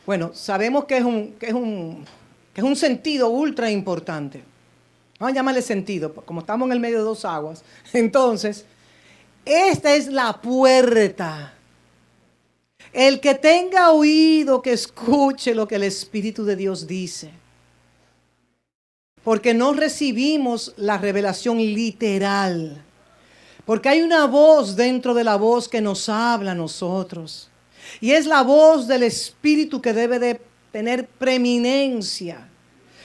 bueno, sabemos que es un sentido ultra importante. Vamos a llamarle sentido, como estamos en el medio de dos aguas. Entonces, esta es la puerta. El que tenga oído, que escuche lo que el Espíritu de Dios dice. Porque no recibimos la revelación literal. Porque hay una voz dentro de la voz que nos habla a nosotros. Y es la voz del Espíritu que debe de tener preeminencia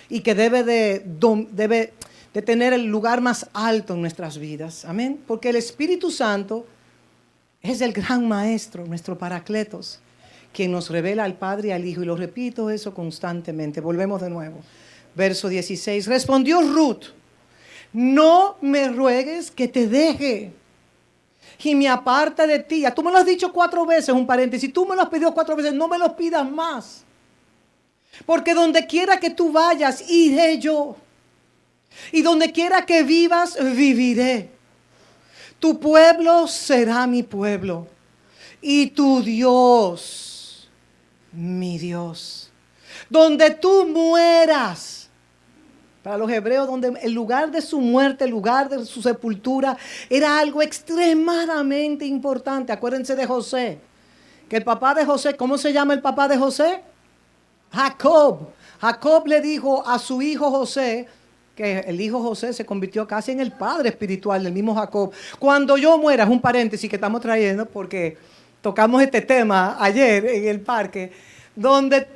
y que debe de tener el lugar más alto en nuestras vidas. Amén. Porque el Espíritu Santo es el gran maestro, nuestro Paracletos, quien nos revela al Padre y al Hijo. Y lo repito eso constantemente. Volvemos de nuevo. Verso 16. Respondió Ruth, no me ruegues que te deje y me aparta de ti. Tú me lo has dicho 4 veces, un paréntesis. Tú me lo has pedido 4 veces, no me lo pidas más. Porque donde quiera que tú vayas, iré yo. Y donde quiera que vivas, viviré. Tu pueblo será mi pueblo. Y tu Dios, mi Dios. Donde tú mueras. Para los hebreos, donde el lugar de su muerte, el lugar de su sepultura, era algo extremadamente importante. Acuérdense de José. Que el papá de José, ¿cómo se llama el papá de José? Jacob. Jacob le dijo a su hijo José, que el hijo José se convirtió casi en el padre espiritual del mismo Jacob. Cuando yo muera, es un paréntesis que estamos trayendo porque tocamos este tema ayer en el parque, donde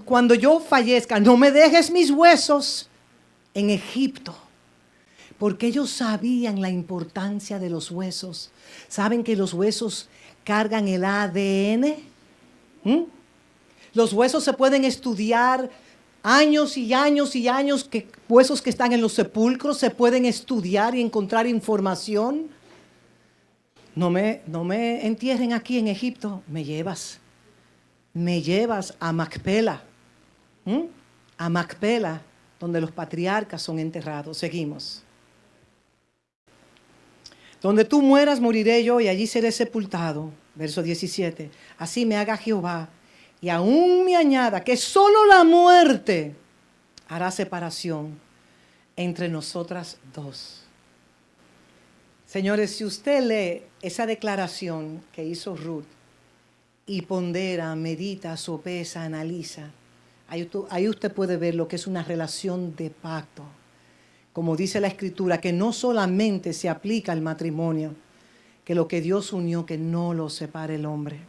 cuando yo fallezca, no me dejes mis huesos en Egipto, porque ellos sabían la importancia de los huesos. ¿Saben que los huesos cargan el ADN? Los huesos se pueden estudiar años y años y años, huesos que están en los sepulcros se pueden estudiar y encontrar información. No me entierren aquí en Egipto, me llevas. me llevas a Macpela, a Macpela, donde los patriarcas son enterrados. Seguimos. Donde tú mueras, moriré yo, y allí seré sepultado. Verso 17. Así me haga Jehová, y aún me añada que solo la muerte hará separación entre nosotras dos. Señores, si usted lee esa declaración que hizo Ruth y pondera, medita, sopesa, analiza, ahí usted puede ver lo que es una relación de pacto. Como dice la Escritura, que no solamente se aplica al matrimonio, que lo que Dios unió, que no lo separe el hombre.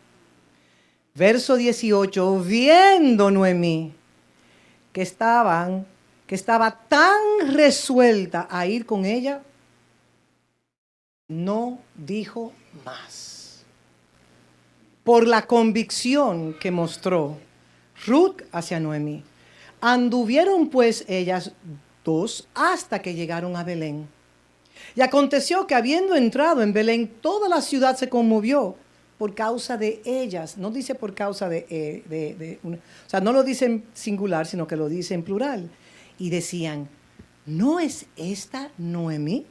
Verso 18, viendo Noemí que estaba tan resuelta a ir con ella, no dijo más. Por la convicción que mostró Ruth hacia Noemí. Anduvieron pues ellas dos hasta que llegaron a Belén. Y aconteció que habiendo entrado en Belén, toda la ciudad se conmovió por causa de ellas. No dice por causa o sea, no lo dice en singular, sino que lo dice en plural. Y decían, ¿no es esta Noemí?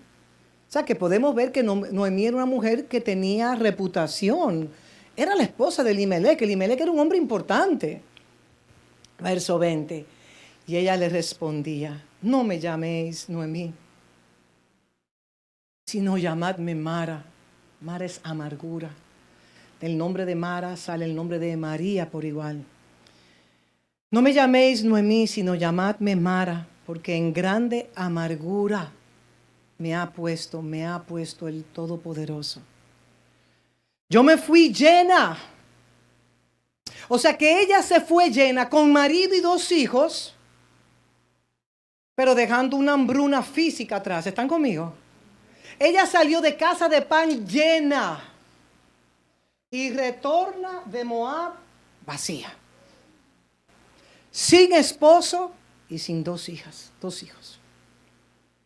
O sea, que podemos ver que Noemí era una mujer que tenía reputación. Era la esposa de Elimelec. Elimelec era un hombre importante. Verso 20. Y ella le respondía, no me llaméis Noemí, sino llamadme Mara. Mara es amargura. Del nombre de Mara sale el nombre de María por igual. No me llaméis Noemí, sino llamadme Mara, porque en grande amargura me ha puesto el Todopoderoso. Yo me fui llena. O sea que ella se fue llena con marido y 2 hijos, pero dejando una hambruna física atrás. ¿Están conmigo? Ella salió de casa de pan llena y retorna de Moab vacía, sin esposo y sin 2 hijas, 2 hijos.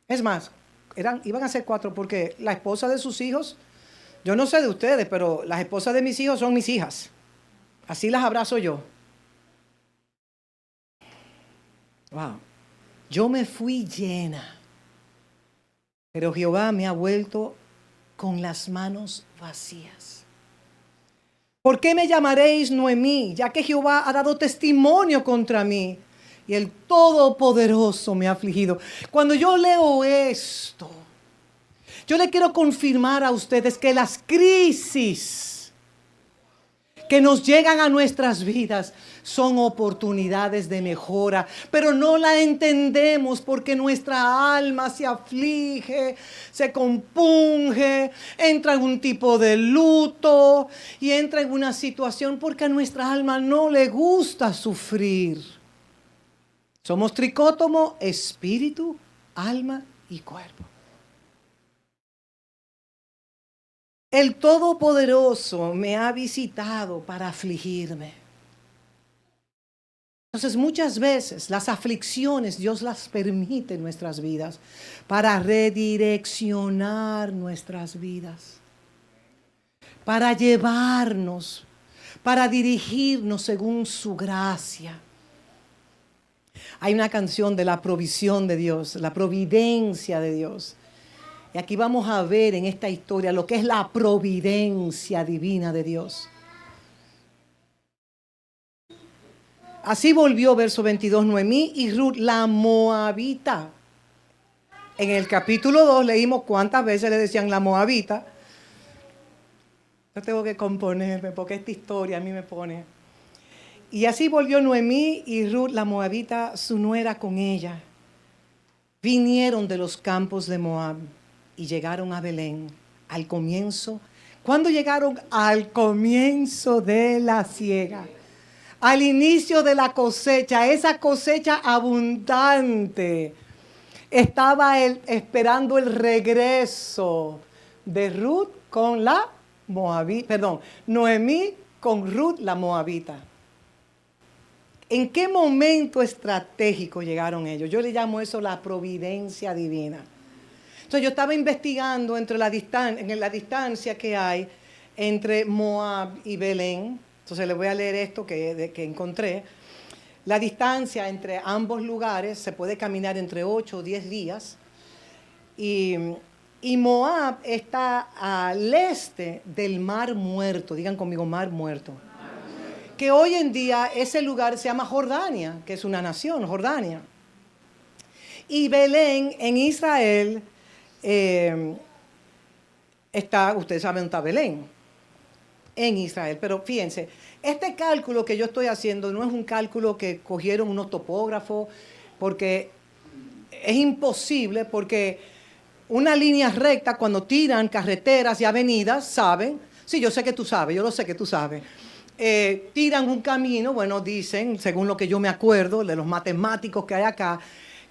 Es más, iban a ser 4 porque la esposa de sus hijos, yo no sé de ustedes, pero las esposas de mis hijos son mis hijas. Así las abrazo yo. Wow. Yo me fui llena, pero Jehová me ha vuelto con las manos vacías. ¿Por qué me llamaréis Noemí? Ya que Jehová ha dado testimonio contra mí y el Todopoderoso me ha afligido. Cuando yo leo esto, yo le quiero confirmar a ustedes que las crisis que nos llegan a nuestras vidas son oportunidades de mejora, pero no la entendemos porque nuestra alma se aflige, se compunge, entra en un tipo de luto y entra en una situación porque a nuestra alma no le gusta sufrir. Somos tricótomo, espíritu, alma y cuerpo. El Todopoderoso me ha visitado para afligirme. Entonces muchas veces las aflicciones Dios las permite en nuestras vidas para redireccionar nuestras vidas, para llevarnos, para dirigirnos según su gracia. Hay una canción de la provisión de Dios, la providencia de Dios. Y aquí vamos a ver en esta historia lo que es la providencia divina de Dios. Así volvió, verso 22, Noemí y Ruth, la moabita. En el capítulo 2 leímos cuántas veces le decían la moabita. Yo tengo que componerme porque esta historia a mí me pone. Y así volvió Noemí y Ruth, la moabita, su nuera con ella. Vinieron de los campos de Moab y llegaron a Belén al comienzo. ¿Cuándo llegaron? Al comienzo de la siega. Al inicio de la cosecha, esa cosecha abundante. Estaba esperando el regreso de Ruth con la moabita, Noemí con Ruth la moabita. ¿En qué momento estratégico llegaron ellos? Yo le llamo eso la providencia divina. Entonces yo estaba investigando en la distancia que hay entre Moab y Belén. Entonces les voy a leer esto que encontré. La distancia entre ambos lugares se puede caminar entre 8 o 10 días. Y Moab está al este del Mar Muerto. Digan conmigo, Mar Muerto. Que hoy en día ese lugar se llama Jordania, que es una nación, Jordania. Y Belén en Israel está, ustedes saben dónde está Belén, en Israel. Pero fíjense, este cálculo que yo estoy haciendo no es un cálculo que cogieron unos topógrafos, porque es imposible, porque una línea recta, cuando tiran carreteras y avenidas, ¿saben? Sí, yo sé que tú sabes, yo lo sé que tú sabes. Tiran un camino, bueno, dicen, según lo que yo me acuerdo, de los matemáticos que hay acá,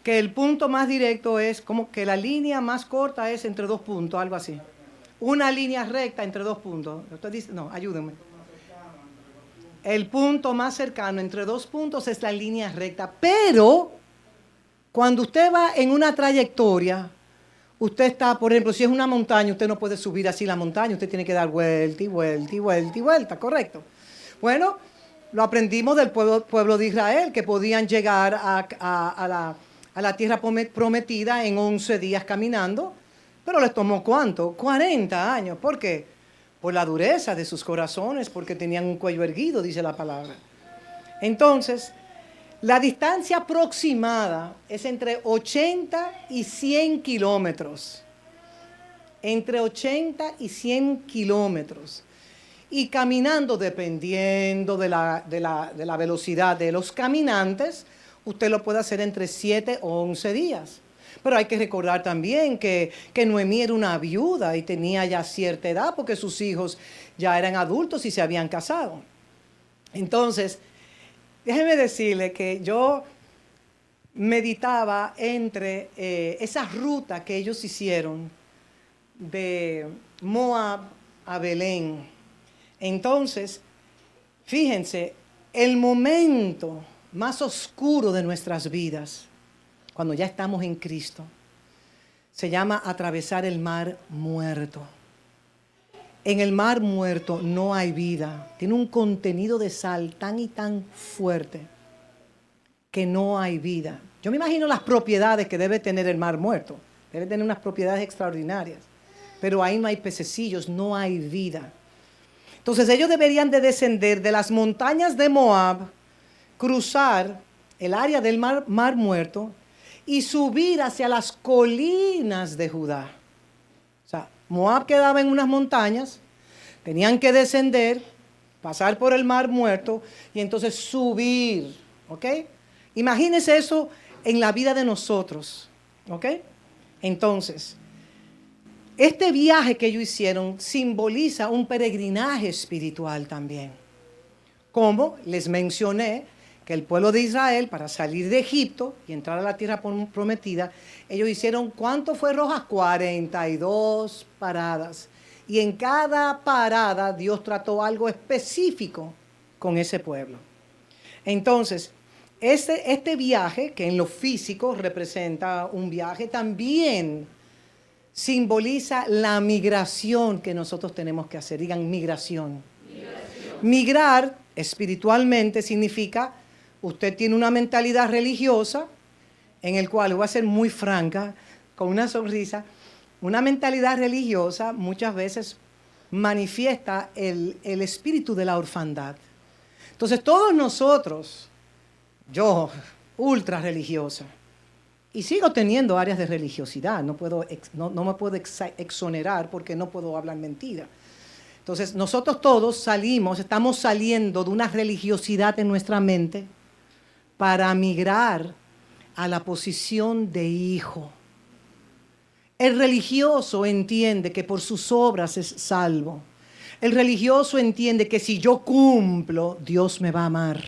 que el punto más directo es como que la línea más corta es entre 2 puntos, algo así. Una línea recta entre 2 puntos. Usted dice, no, ayúdenme. El punto más cercano entre 2 puntos es la línea recta, pero cuando usted va en una trayectoria, usted está, por ejemplo, si es una montaña, usted no puede subir así la montaña, usted tiene que dar vuelta y vuelta y vuelta y vuelta, ¿correcto? Bueno, lo aprendimos del pueblo de Israel, que podían llegar a la tierra prometida en 11 días caminando, pero les tomó ¿cuánto? 40 años. ¿Por qué? Por la dureza de sus corazones, porque tenían un cuello erguido, dice la palabra. Entonces, la distancia aproximada es entre 80 y 100 kilómetros. Entre 80 y 100 kilómetros. Y caminando, dependiendo de la velocidad de los caminantes, usted lo puede hacer entre 7 o 11 días. Pero hay que recordar también que Noemí era una viuda y tenía ya cierta edad porque sus hijos ya eran adultos y se habían casado. Entonces, déjeme decirle que yo meditaba entre esa ruta que ellos hicieron de Moab a Belén. Entonces, fíjense, el momento más oscuro de nuestras vidas, cuando ya estamos en Cristo, se llama atravesar el Mar Muerto. En el Mar Muerto no hay vida. Tiene un contenido de sal tan y tan fuerte que no hay vida. Yo me imagino las propiedades que debe tener el Mar Muerto. Debe tener unas propiedades extraordinarias. Pero ahí no hay pececillos, no hay vida. Entonces ellos deberían de descender de las montañas de Moab, cruzar el área del Mar Muerto y subir hacia las colinas de Judá. O sea, Moab quedaba en unas montañas, tenían que descender, pasar por el Mar Muerto y entonces subir, ¿ok? Imagínense eso en la vida de nosotros, ¿ok? Entonces, este viaje que ellos hicieron simboliza un peregrinaje espiritual también. Como les mencioné, que el pueblo de Israel, para salir de Egipto y entrar a la tierra prometida, ellos hicieron, ¿cuánto fue, Rojas? 42 paradas. Y en cada parada Dios trató algo específico con ese pueblo. Entonces, este viaje, que en lo físico representa un viaje, también simboliza la migración que nosotros tenemos que hacer. Digan migración. Migrar espiritualmente significa, usted tiene una mentalidad religiosa, en el cual, voy a ser muy franca, con una sonrisa, una mentalidad religiosa muchas veces manifiesta el espíritu de la orfandad. Entonces todos nosotros, yo, ultra religiosa, y sigo teniendo áreas de religiosidad, no me puedo exonerar porque no puedo hablar mentira. Entonces nosotros todos estamos saliendo de una religiosidad en nuestra mente para migrar a la posición de hijo. El religioso entiende que por sus obras es salvo. El religioso entiende que si yo cumplo, Dios me va a amar.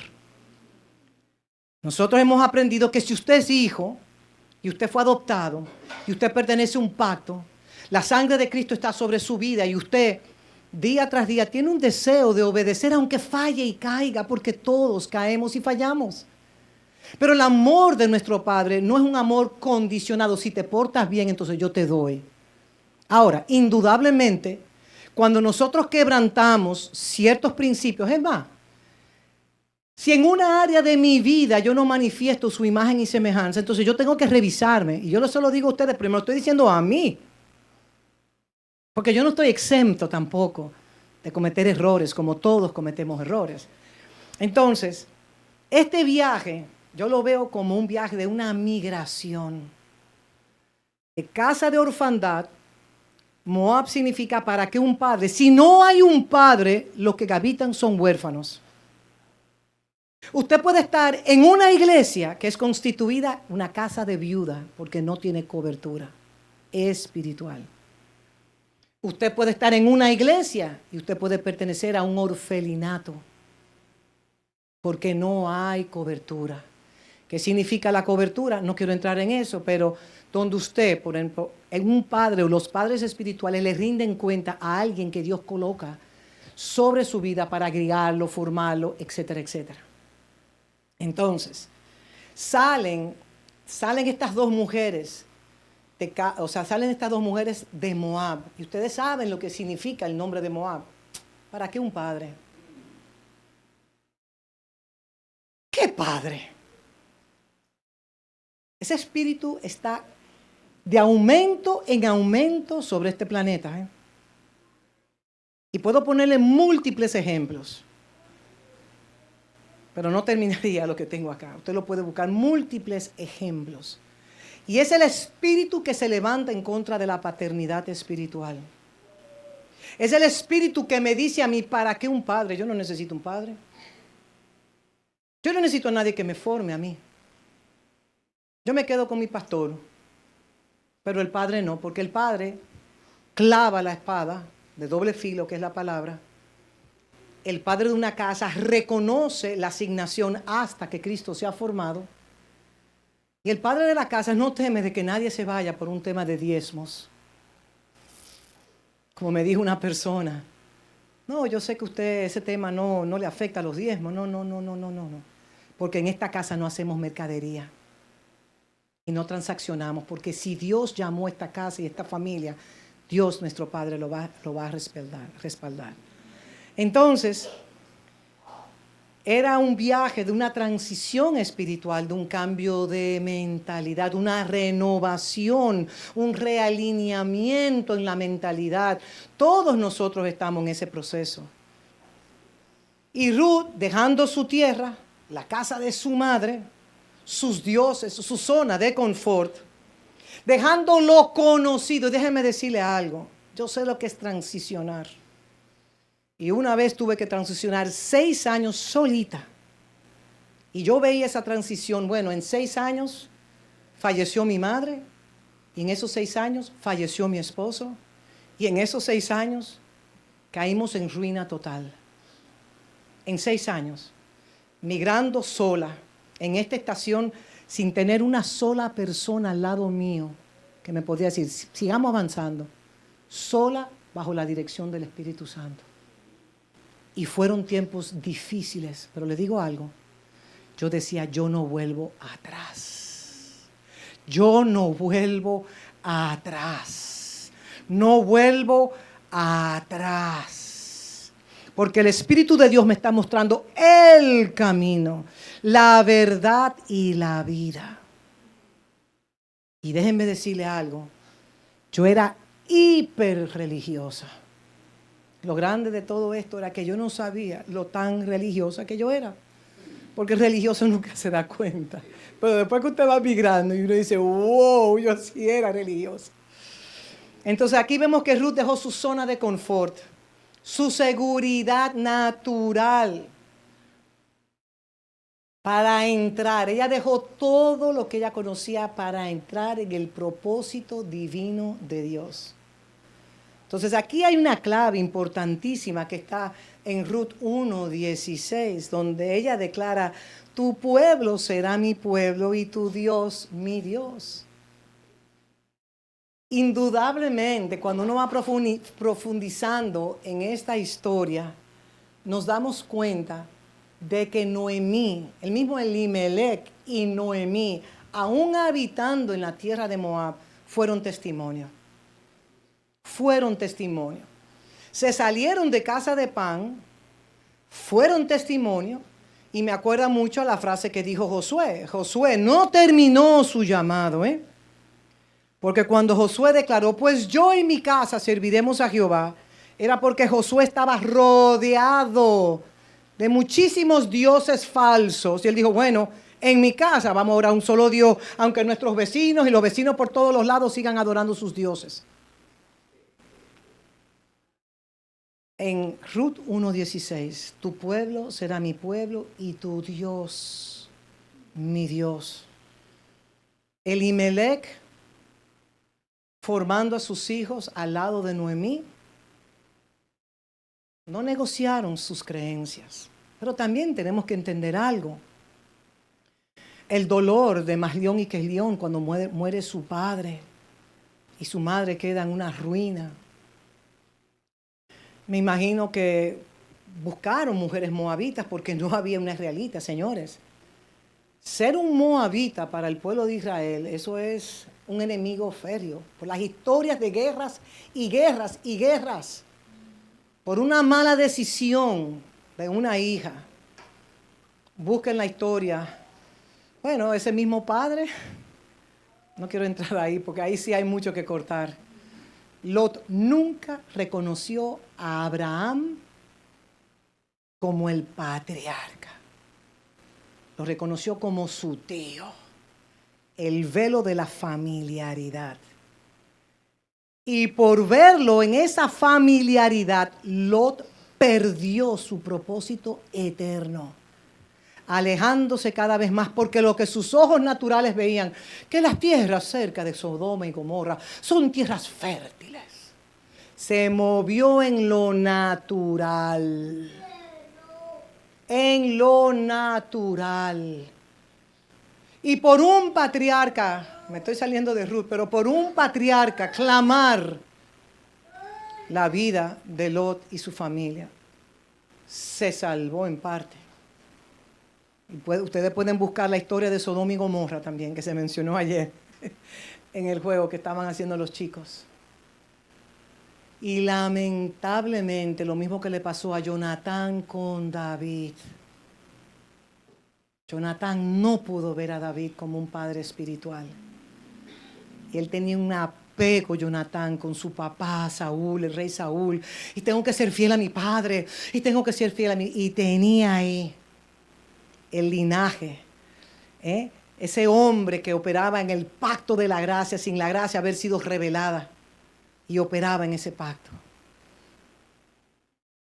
Nosotros hemos aprendido que si usted es hijo y usted fue adoptado y usted pertenece a un pacto, la sangre de Cristo está sobre su vida y usted día tras día tiene un deseo de obedecer aunque falle y caiga, porque todos caemos y fallamos. Pero el amor de nuestro Padre no es un amor condicionado. Si te portas bien, entonces yo te doy. Ahora, indudablemente, cuando nosotros quebrantamos ciertos principios, es más, Si en una área de mi vida yo no manifiesto su imagen y semejanza, entonces yo tengo que revisarme. Y yo no se lo digo a ustedes, pero me lo estoy diciendo a mí. Porque yo no estoy exento tampoco de cometer errores, como todos cometemos errores. Entonces, este viaje, yo lo veo como un viaje de una migración. De casa de orfandad, Moab significa para que un padre. Si no hay un padre, los que habitan son huérfanos. Usted puede estar en una iglesia que es constituida una casa de viuda porque no tiene cobertura espiritual. Usted puede estar en una iglesia y usted puede pertenecer a un orfelinato porque no hay cobertura. ¿Qué significa la cobertura? No quiero entrar en eso, pero donde usted, por ejemplo, en un padre o los padres espirituales le rinden cuenta a alguien que Dios coloca sobre su vida para guiarlo, formarlo, etcétera, etcétera. Entonces, salen estas dos mujeres, salen estas dos mujeres de Moab. Y ustedes saben lo que significa el nombre de Moab. ¿Para qué un padre? ¿Qué padre? Ese espíritu está de aumento en aumento sobre este planeta. Y puedo ponerle múltiples ejemplos. Pero no terminaría lo que tengo acá. Usted lo puede buscar múltiples ejemplos. Y es el espíritu que se levanta en contra de la paternidad espiritual. Es el espíritu que me dice a mí, ¿para qué un padre? Yo no necesito un padre. Yo no necesito a nadie que me forme a mí. Yo me quedo con mi pastor, pero el padre no, porque el padre clava la espada de doble filo, que es la palabra. El padre de una casa reconoce la asignación hasta que Cristo se ha formado. Y el padre de la casa no teme de que nadie se vaya por un tema de diezmos. Como me dijo una persona, no, yo sé que usted ese tema no le afecta a los diezmos. No. Porque en esta casa no hacemos mercadería. Y no transaccionamos, porque si Dios llamó a esta casa y esta familia, Dios nuestro Padre lo va a respaldar. Entonces, era un viaje de una transición espiritual, de un cambio de mentalidad, una renovación, un realineamiento en la mentalidad. Todos nosotros estamos en ese proceso. Y Ruth, dejando su tierra, la casa de su madre, sus dioses, su zona de confort, dejando lo conocido. Déjeme decirle algo, yo sé lo que es transicionar. Y una vez tuve que transicionar 6 años solita. Y yo veía esa transición, bueno, en 6 años falleció mi madre, y en esos 6 años falleció mi esposo, y en esos 6 años caímos en ruina total. En 6 años, migrando sola, en esta estación, sin tener una sola persona al lado mío que me podía decir, sigamos avanzando, sola bajo la dirección del Espíritu Santo. Y fueron tiempos difíciles, pero le digo algo, yo decía, yo no vuelvo atrás. Yo no vuelvo atrás. No vuelvo atrás. Porque el Espíritu de Dios me está mostrando el camino, la verdad y la vida. Y déjenme decirle algo, yo era hiper religiosa. Lo grande de todo esto era que yo no sabía lo tan religiosa que yo era. Porque el religioso nunca se da cuenta. Pero después que usted va migrando y uno dice, wow, yo sí era religiosa. Entonces aquí vemos que Ruth dejó su zona de confort, su seguridad natural para entrar. Ella dejó todo lo que ella conocía para entrar en el propósito divino de Dios. Entonces aquí hay una clave importantísima que está en Ruth 1:16, donde ella declara, tu pueblo será mi pueblo y tu Dios mi Dios. Indudablemente, cuando uno va profundizando en esta historia, nos damos cuenta de que Noemí, el mismo Elimelech y Noemí, aún habitando en la tierra de Moab, fueron testimonio. Fueron testimonio. Se salieron de casa de pan, fueron testimonio Y me acuerda mucho la frase que dijo Josué. Josué no terminó su llamado, ¿eh? Porque cuando Josué declaró, pues yo y mi casa serviremos a Jehová, era porque Josué estaba rodeado de muchísimos dioses falsos. Y él dijo, bueno, en mi casa vamos a orar a un solo Dios, aunque nuestros vecinos y los vecinos por todos los lados sigan adorando sus dioses. En Ruth 1:16, tu pueblo será mi pueblo y tu Dios, mi Dios. Elimelech, formando a sus hijos al lado de Noemí, no negociaron sus creencias. Pero también tenemos que entender algo. El dolor de Mahlón y Kelión cuando muere su padre y su madre queda en una ruina. Me imagino que buscaron mujeres moabitas porque no había una israelita, señores. Ser un moabita para el pueblo de Israel, eso es un enemigo férreo. Por las historias de guerras y guerras y guerras. Por una mala decisión de una hija. Busquen la historia. Bueno, ese mismo padre, no quiero entrar ahí porque ahí sí hay mucho que cortar. Lot nunca reconoció a Abraham como el patriarca. Lo reconoció como su tío. El velo de la familiaridad. Y por verlo en esa familiaridad, Lot perdió su propósito eterno. Alejándose cada vez más, porque lo que sus ojos naturales veían, que las tierras cerca de Sodoma y Gomorra son tierras fértiles, se movió en lo natural. En lo natural. Y por un patriarca, me estoy saliendo de Ruth, pero por un patriarca clamar la vida de Lot y su familia, se salvó en parte. Ustedes pueden buscar la historia de Sodoma y Gomorra también, que se mencionó ayer en el juego que estaban haciendo los chicos. Y lamentablemente lo mismo que le pasó a Jonatán con David. Jonatán no pudo ver a David como un padre espiritual. Y él tenía un apego, Jonatán, con su papá Saúl, el rey Saúl. Y tengo que ser fiel a mi padre, y tengo que ser fiel a mi... Y tenía ahí el linaje, ese hombre que operaba en el pacto de la gracia, sin la gracia haber sido revelada, y operaba en ese pacto.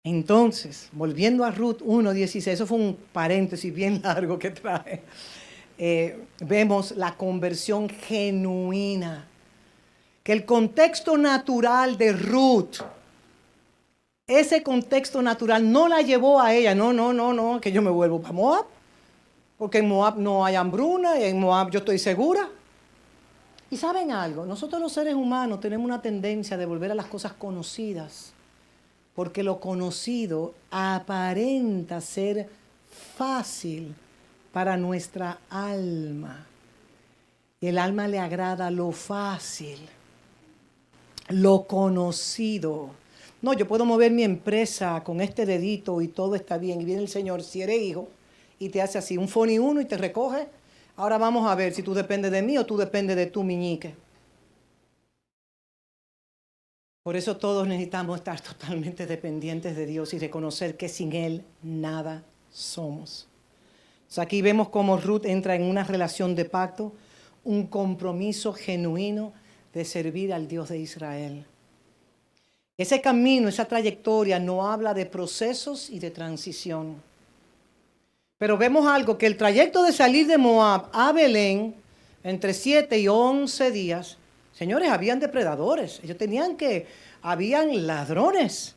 Entonces, volviendo a Ruth 1:16, eso fue un paréntesis bien largo que trae, vemos la conversión genuina, que el contexto natural de Ruth, ese contexto natural no la llevó a ella, no, que yo me vuelvo para Moab, porque en Moab no hay hambruna, y en Moab yo estoy segura. Y ¿saben algo? Nosotros los seres humanos tenemos una tendencia de volver a las cosas conocidas, porque lo conocido aparenta ser fácil para nuestra alma. Y el alma le agrada lo fácil, lo conocido. No, yo puedo mover mi empresa con este dedito y todo está bien. Y viene el Señor, si eres hijo, y te hace así, un phone uno y te recoge. Ahora vamos a ver si tú dependes de mí o tú dependes de tu meñique. Por eso todos necesitamos estar totalmente dependientes de Dios y reconocer que sin Él nada somos. O sea, aquí vemos cómo Ruth entra en una relación de pacto, un compromiso genuino de servir al Dios de Israel. Ese camino, esa trayectoria no habla de procesos y de transición. Pero vemos algo, que el trayecto de salir de Moab a Belén, entre 7 y 11 días, señores, habían depredadores. Ellos habían ladrones.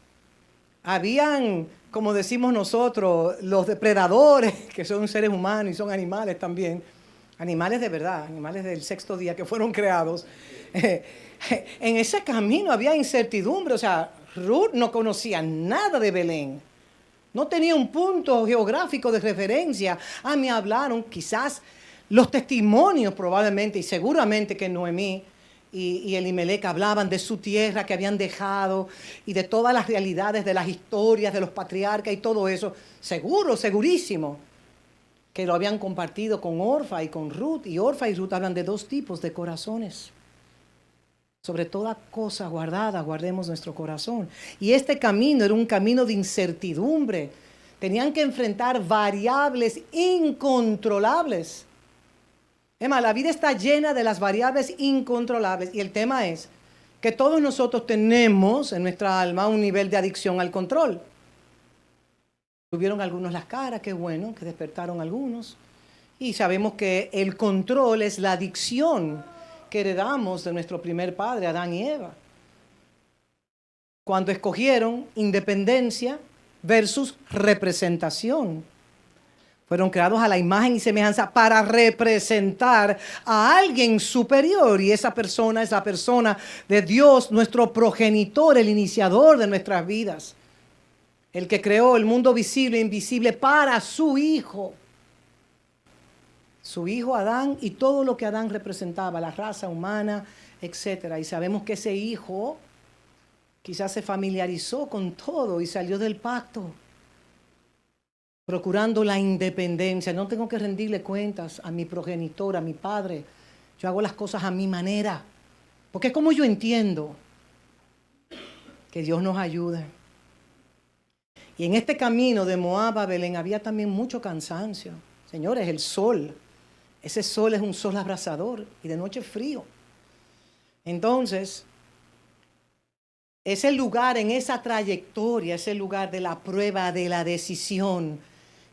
Habían, como decimos nosotros, los depredadores, que son seres humanos y son animales también. Animales de verdad, animales del sexto día que fueron creados. En ese camino había incertidumbre. O sea, Ruth no conocía nada de Belén. No tenía un punto geográfico de referencia. Me hablaron quizás los testimonios probablemente y seguramente que Noemí y Elimelech hablaban de su tierra que habían dejado y de todas las realidades de las historias de los patriarcas y todo eso. Seguro, segurísimo. que lo habían compartido con Orfa y con Ruth. Y Orfa y Ruth hablan de dos tipos de corazones. Sobre toda cosa guardada, guardemos nuestro corazón. Y este camino era un camino de incertidumbre. Tenían que enfrentar variables incontrolables. Es más, la vida está llena de las variables incontrolables. Y el tema es que todos nosotros tenemos en nuestra alma un nivel de adicción al control. Tuvieron algunos las caras, qué bueno, que despertaron algunos. Y sabemos que el control es la adicción que heredamos de nuestro primer padre, Adán y Eva. Cuando escogieron independencia versus representación. Fueron creados a la imagen y semejanza para representar a alguien superior. Y esa persona es la persona de Dios, nuestro progenitor, el iniciador de nuestras vidas. El que creó el mundo visible e invisible para su hijo. Su hijo Adán y todo lo que Adán representaba, la raza humana, etc. Y sabemos que ese hijo quizás se familiarizó con todo y salió del pacto, procurando la independencia. No tengo que rendirle cuentas a mi progenitor, a mi padre. Yo hago las cosas a mi manera, porque es como yo entiendo. Que Dios nos ayude. Y en este camino de Moab a Belén había también mucho cansancio. Señores, el sol. Ese sol es un sol abrasador y de noche frío. Entonces, ese lugar en esa trayectoria, ese lugar de la prueba, de la decisión,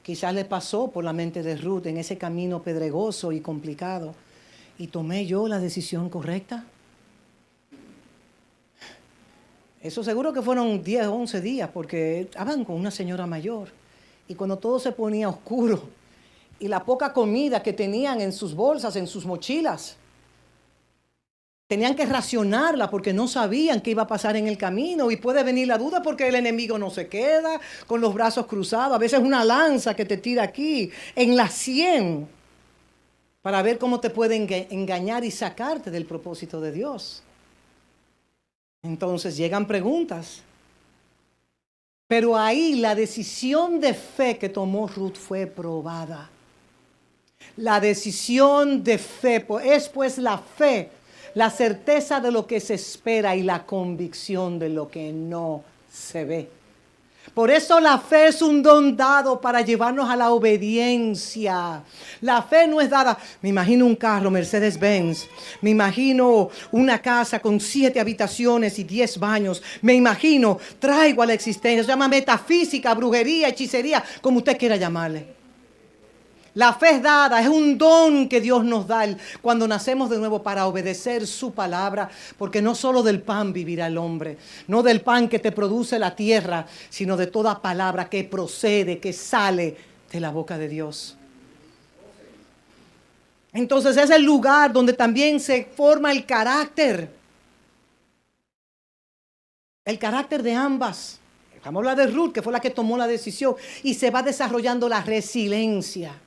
quizás le pasó por la mente de Ruth en ese camino pedregoso y complicado. ¿Y tomé yo la decisión correcta? Eso seguro que fueron 10 o 11 días, porque estaban con una señora mayor. Y cuando todo se ponía oscuro, y la poca comida que tenían en sus bolsas, en sus mochilas, tenían que racionarla porque no sabían qué iba a pasar en el camino. Y puede venir la duda porque el enemigo no se queda con los brazos cruzados. A veces una lanza que te tira aquí, en la sien, para ver cómo te pueden engañar y sacarte del propósito de Dios. Entonces llegan preguntas. Pero ahí la decisión de fe que tomó Ruth fue probada. La decisión de fe es pues la fe, la certeza de lo que se espera y la convicción de lo que no se ve. Por eso la fe es un don dado para llevarnos a la obediencia. La fe no es dada. Me imagino un carro Mercedes-Benz. Me imagino una casa con 7 habitaciones y 10 baños. Me imagino, traigo a la existencia. Se llama metafísica, brujería, hechicería, como usted quiera llamarle. La fe es dada, es un don que Dios nos da cuando nacemos de nuevo para obedecer su palabra, porque no solo del pan vivirá el hombre, no del pan que te produce la tierra, sino de toda palabra que procede, que sale de la boca de Dios. Entonces es el lugar donde también se forma el carácter de ambas. Vamos a hablar de Ruth, que fue la que tomó la decisión, y se va desarrollando la resiliencia.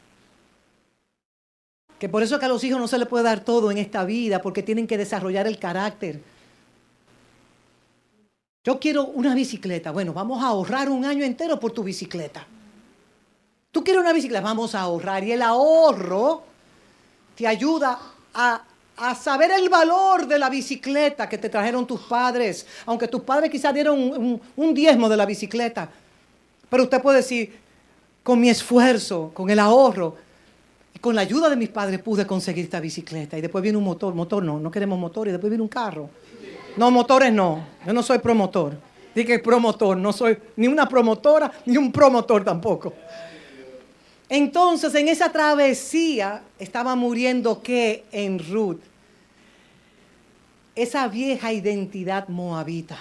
Que por eso es que a los hijos no se les puede dar todo en esta vida, porque tienen que desarrollar el carácter. Yo quiero una bicicleta. Bueno, vamos a ahorrar un año entero por tu bicicleta. Tú quieres una bicicleta, vamos a ahorrar. Y el ahorro te ayuda a saber el valor de la bicicleta que te trajeron tus padres. Aunque tus padres quizás dieron un diezmo de la bicicleta. Pero usted puede decir, con mi esfuerzo, con el ahorro, con la ayuda de mis padres pude conseguir esta bicicleta. Y después viene un motor. Motor no queremos motor. Y después viene un carro. No, motores no. Yo no soy promotor. Dije promotor. No soy ni una promotora ni un promotor tampoco. Entonces, en esa travesía estaba muriendo ¿qué en Ruth? Esa vieja identidad moabita.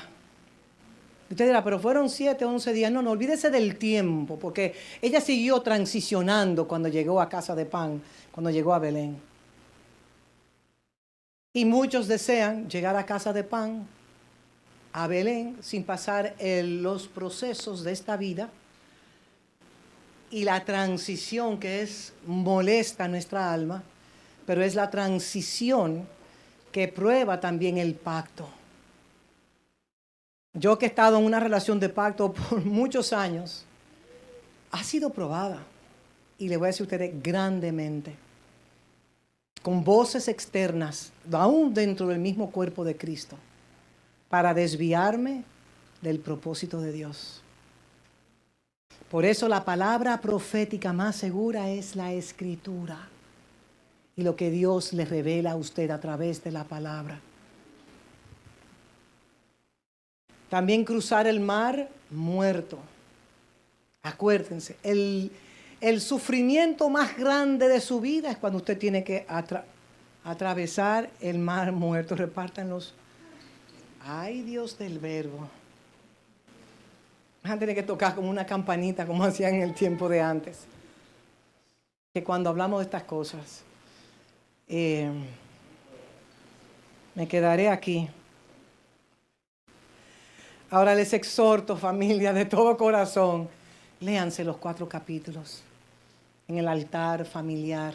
Usted dirá, pero fueron 7 o 11 días. No, olvídese del tiempo, porque ella siguió transicionando cuando llegó a Casa de Pan, cuando llegó a Belén. Y muchos desean llegar a Casa de Pan, a Belén, sin pasar los procesos de esta vida y la transición que es molesta a nuestra alma, pero es la transición que prueba también el pacto. Yo que he estado en una relación de pacto por muchos años, ha sido probada. y le voy a decir a ustedes grandemente, con voces externas, aún dentro del mismo cuerpo de Cristo, para desviarme del propósito de Dios. Por eso la palabra profética más segura es la Escritura y lo que Dios le revela a usted a través de la palabra. También cruzar el mar muerto. Acuérdense, el sufrimiento más grande de su vida es cuando usted tiene que atravesar el mar muerto. Repártanlos. Ay, Dios del verbo. Van a tener que tocar como una campanita, como hacían en el tiempo de antes. Que cuando hablamos de estas cosas, me quedaré aquí. Ahora les exhorto, familia, de todo corazón, léanse los 4 capítulos en el altar familiar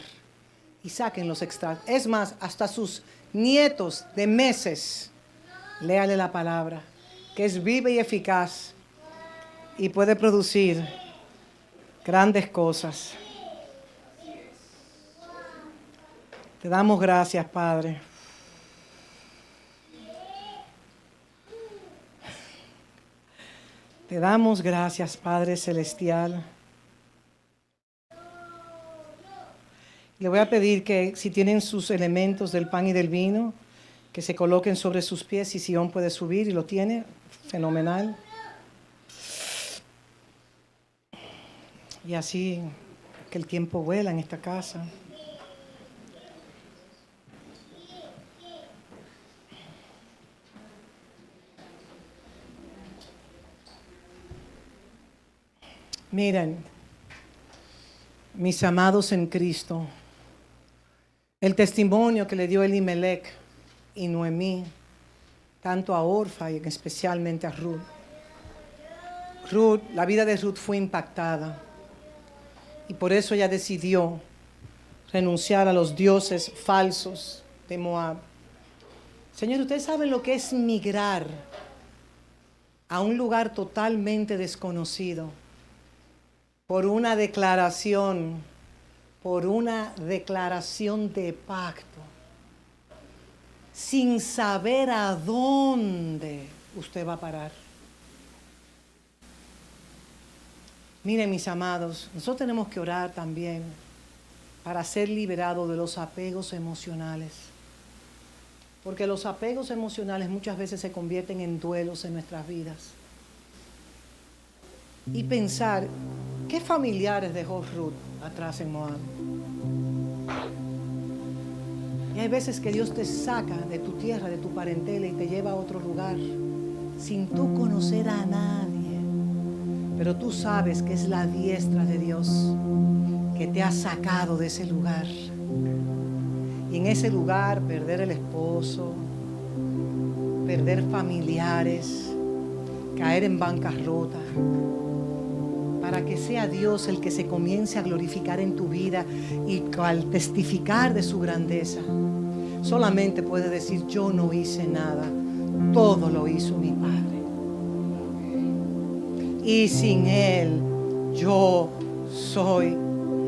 y saquen los extractos. Es más, hasta sus nietos de meses, léale la palabra, que es viva y eficaz y puede producir grandes cosas. Te damos gracias, Padre. Te damos gracias, Padre Celestial. Le voy a pedir que si tienen sus elementos del pan y del vino, que se coloquen sobre sus pies y Sion puede subir y lo tiene, fenomenal. Y así que el tiempo vuela en esta casa. Miren, mis amados en Cristo, el testimonio que le dio Elimelech y Noemí, tanto a Orfa y especialmente a Ruth. La vida de Ruth fue impactada y por eso ella decidió renunciar a los dioses falsos de Moab. Señor, ustedes saben lo que es migrar a un lugar totalmente desconocido por una declaración de pacto, sin saber a dónde usted va a parar. Miren, mis amados, nosotros tenemos que orar también para ser liberados de los apegos emocionales. Porque los apegos emocionales muchas veces se convierten en duelos en nuestras vidas. Y pensar, ¿qué familiares dejó Ruth atrás en Moab? Y hay veces que Dios te saca de tu tierra, de tu parentela y te lleva a otro lugar sin tú conocer a nadie. Pero tú sabes que es la diestra de Dios que te ha sacado de ese lugar. Y en ese lugar perder el esposo, perder familiares, caer en bancarrota, para que sea Dios el que se comience a glorificar en tu vida y al testificar de su grandeza, solamente puede decir: yo no hice nada, todo lo hizo mi Padre. Y sin Él yo soy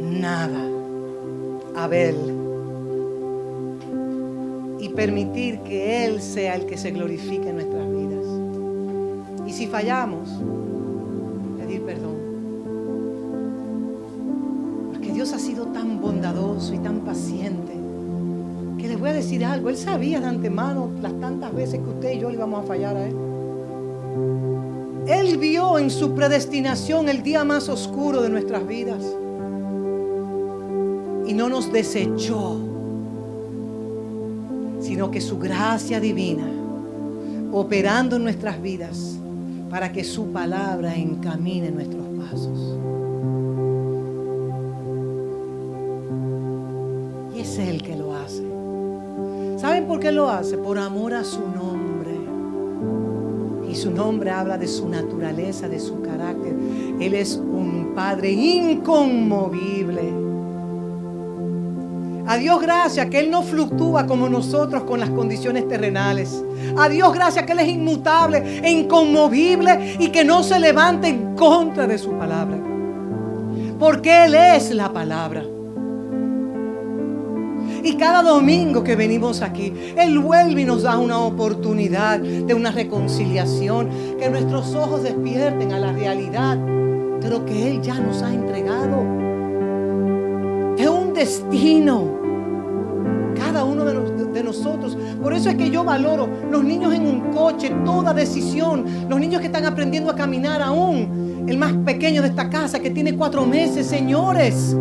nada. Abel. Y permitir que Él sea el que se glorifique en nuestras vidas. Y si fallamos, pedir perdón. Porque Dios ha sido tan bondadoso y tan paciente que les voy a decir algo. Él sabía de antemano las tantas veces que usted y yo le íbamos a fallar a Él. Él vio en su predestinación el día más oscuro de nuestras vidas y no nos desechó, sino que su gracia divina operando en nuestras vidas para que su palabra encamine nuestros pasos. Y es Él que lo hace. ¿Saben por qué lo hace? Por amor a su nombre. Y su nombre habla de su naturaleza, de su carácter. Él es un Padre inconmovible. A Dios gracias que Él no fluctúa como nosotros con las condiciones terrenales. A Dios gracias que Él es inmutable e inconmovible y que no se levanta en contra de su palabra. porque Él es la palabra. Y cada domingo que venimos aquí, Él vuelve y nos da una oportunidad de una reconciliación, que nuestros ojos despierten a la realidad de lo que Él ya nos ha entregado, de un destino, cada uno de nosotros. Por eso es que yo valoro los niños en un coche, toda decisión, los niños que están aprendiendo a caminar aún, el más pequeño de esta casa que tiene 4 meses, señores.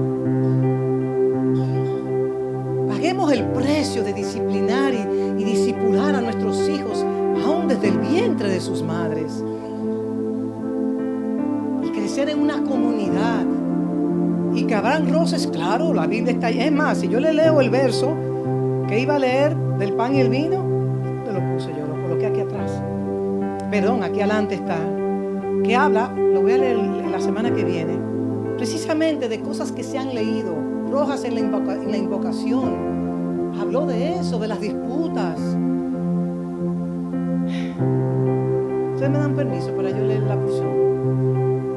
Paguemos el precio de disciplinar y discipular a nuestros hijos aún desde el vientre de sus madres. Y crecer en una comunidad. Y que habrán roces, claro, la Biblia está ahí. Es más, si yo le leo el verso que iba a leer del pan y el vino, ¿dónde lo puse yo? Lo coloqué aquí atrás. Perdón, aquí adelante está. Que habla, lo voy a leer la semana que viene, precisamente de cosas que se han leído. Rojas en la invocación. Habló de eso, de las disputas. ¿Ustedes me dan permiso para yo leer la porción?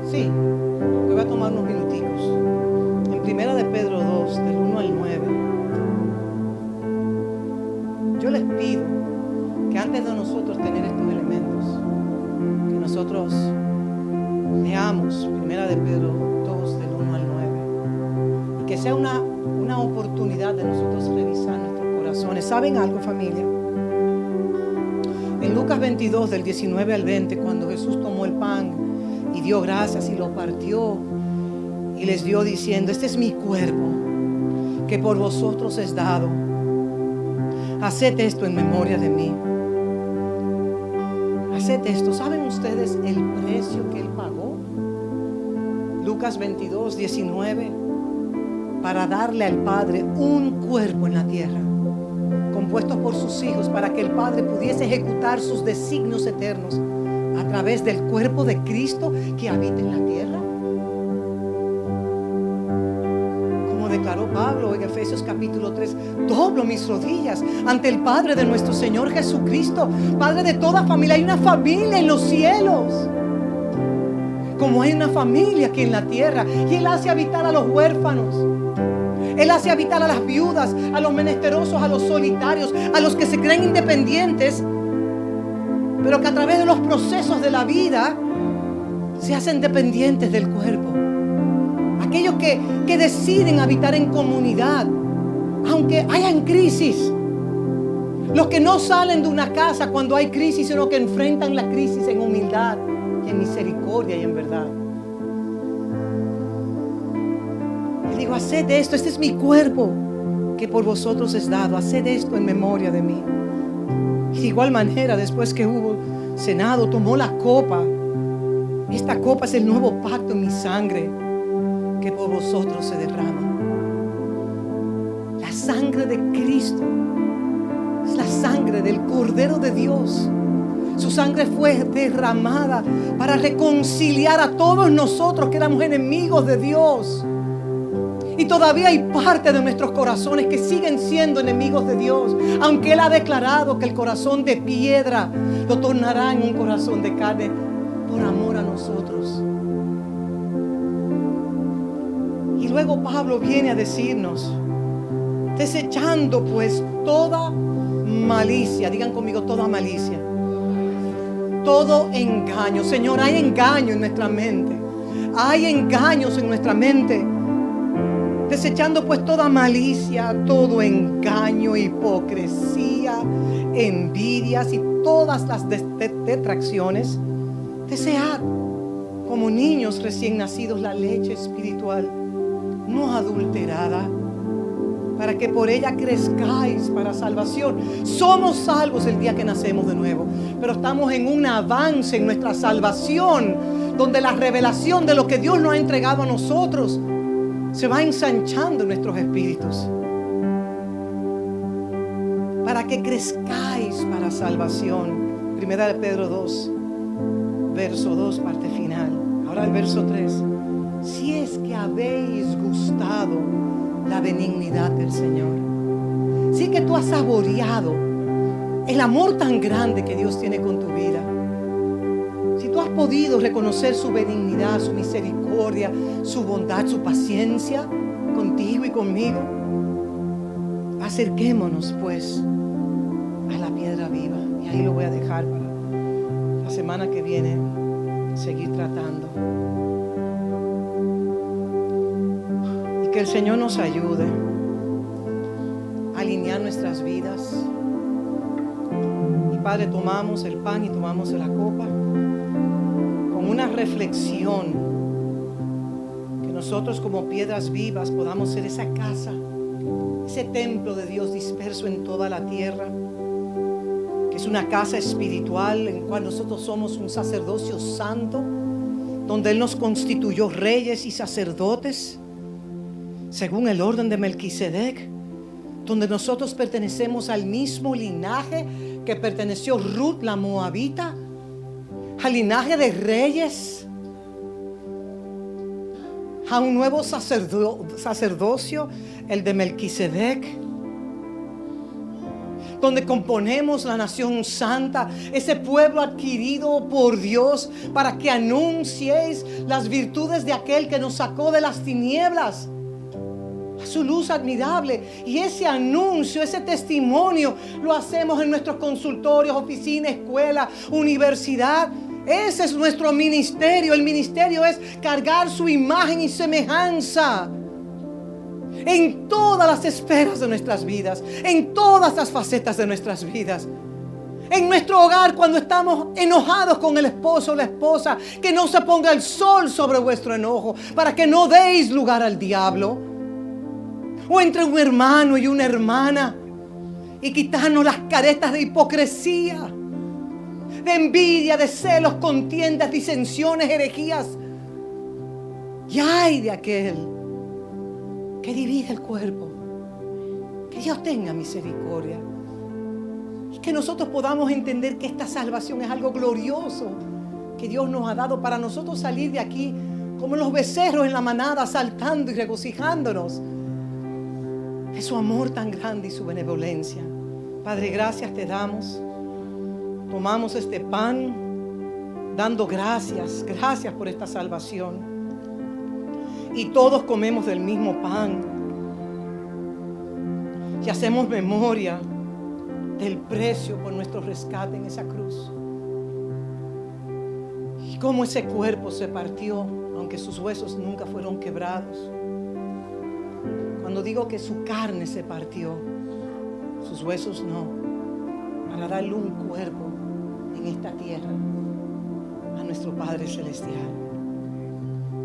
Sí, me voy a tomar unos minuticos. En Primera de Pedro 2, del 1 al 9. Yo les pido que antes de nosotros tener estos elementos, que nosotros leamos Primera de Pedro 2, del 1 al 9. Y que sea una oportunidad de nosotros revisar nuestros corazones. ¿Saben algo, familia? En Lucas 22, del 19 al 20, cuando Jesús tomó el pan y dio gracias y lo partió y les dio diciendo: este es mi cuerpo que por vosotros es dado. Haced esto en memoria de mí. Haced esto. ¿Saben ustedes el precio que Él pagó? Lucas 22, 19. Para darle al Padre un cuerpo en la tierra, compuesto por sus hijos, para que el Padre pudiese ejecutar sus designios eternos a través del cuerpo de Cristo que habita en la tierra. Como declaró Pablo en Efesios capítulo 3, doblo mis rodillas ante el Padre de nuestro Señor Jesucristo, Padre de toda familia. Hay una familia en los cielos, como hay una familia aquí en la tierra, y Él hace habitar a los huérfanos. Él hace habitar a las viudas, a los menesterosos, a los solitarios, a los que se creen independientes, pero que a través de los procesos de la vida se hacen dependientes del cuerpo. Aquellos que deciden habitar en comunidad, aunque hayan crisis. Los que no salen de una casa cuando hay crisis, sino que enfrentan la crisis en humildad y en misericordia y en verdad. Digo, haced esto, este es mi cuerpo que por vosotros es dado. Haced esto en memoria de mí. Y de igual manera, después que hubo cenado, tomó la copa. Esta copa es el nuevo pacto en mi sangre, que por vosotros se derrama. La sangre de Cristo es la sangre del Cordero de Dios. Su sangre fue derramada para reconciliar a todos nosotros que éramos enemigos de Dios. Y todavía hay parte de nuestros corazones que siguen siendo enemigos de Dios, aunque Él ha declarado que el corazón de piedra lo tornará en un corazón de carne por amor a nosotros. Y luego Pablo viene a decirnos: desechando pues toda malicia, digan conmigo, toda malicia, todo engaño. Señor, hay engaño en nuestra mente, hay engaños en nuestra mente. Desechando pues toda malicia, todo engaño, hipocresía, envidias y todas las detracciones. Desead como niños recién nacidos la leche espiritual, no adulterada, para que por ella crezcáis para salvación. Somos salvos el día que nacemos de nuevo, pero estamos en un avance en nuestra salvación, donde la revelación de lo que Dios nos ha entregado a nosotros se va ensanchando en nuestros espíritus, para que crezcáis para salvación. Primera de Pedro 2, verso 2, parte final. Ahora el verso 3. Si es que habéis gustado la benignidad del Señor, si que tú has saboreado el amor tan grande que Dios tiene con tu vida, si tú has podido reconocer su benignidad, su misericordia, su bondad, su paciencia contigo y conmigo, acerquémonos pues a la piedra viva. Y ahí lo voy a dejar para la semana que viene seguir tratando. Y que el Señor nos ayude a alinear nuestras vidas. Y Padre, tomamos el pan y tomamos la copa con una reflexión, que nosotros como piedras vivas podamos ser esa casa, ese templo de Dios disperso en toda la tierra, que es una casa espiritual en cual nosotros somos un sacerdocio santo, donde Él nos constituyó reyes y sacerdotes según el orden de Melquisedec, donde nosotros pertenecemos al mismo linaje que perteneció Ruth la Moabita, al linaje de reyes, a un nuevo sacerdocio, el de Melquisedec, donde componemos la nación santa, ese pueblo adquirido por Dios, para que anunciéis las virtudes de aquel que nos sacó de las tinieblas a su luz admirable. Y ese anuncio, ese testimonio, lo hacemos en nuestros consultorios, oficinas, escuela, universidad. Ese es nuestro ministerio. El ministerio es cargar su imagen y semejanza en todas las esferas de nuestras vidas, en todas las facetas de nuestras vidas. En nuestro hogar, cuando estamos enojados con el esposo o la esposa, que no se ponga el sol sobre vuestro enojo, para que no deis lugar al diablo. O entre un hermano y una hermana, y quitarnos las caretas de hipocresía, de envidia, de celos, contiendas, disensiones, herejías. Y ay de aquel que divide el cuerpo. Que Dios tenga misericordia. Y que nosotros podamos entender que esta salvación es algo glorioso que Dios nos ha dado para nosotros salir de aquí como los becerros en la manada, saltando y regocijándonos de su amor tan grande y su benevolencia. Padre, gracias te damos. Tomamos este pan dando gracias por esta salvación. Y todos comemos del mismo pan y hacemos memoria del precio por nuestro rescate en esa cruz. Y cómo ese cuerpo se partió, aunque sus huesos nunca fueron quebrados. Cuando digo que su carne se partió, sus huesos no, para darle un cuerpo en esta tierra a nuestro Padre Celestial.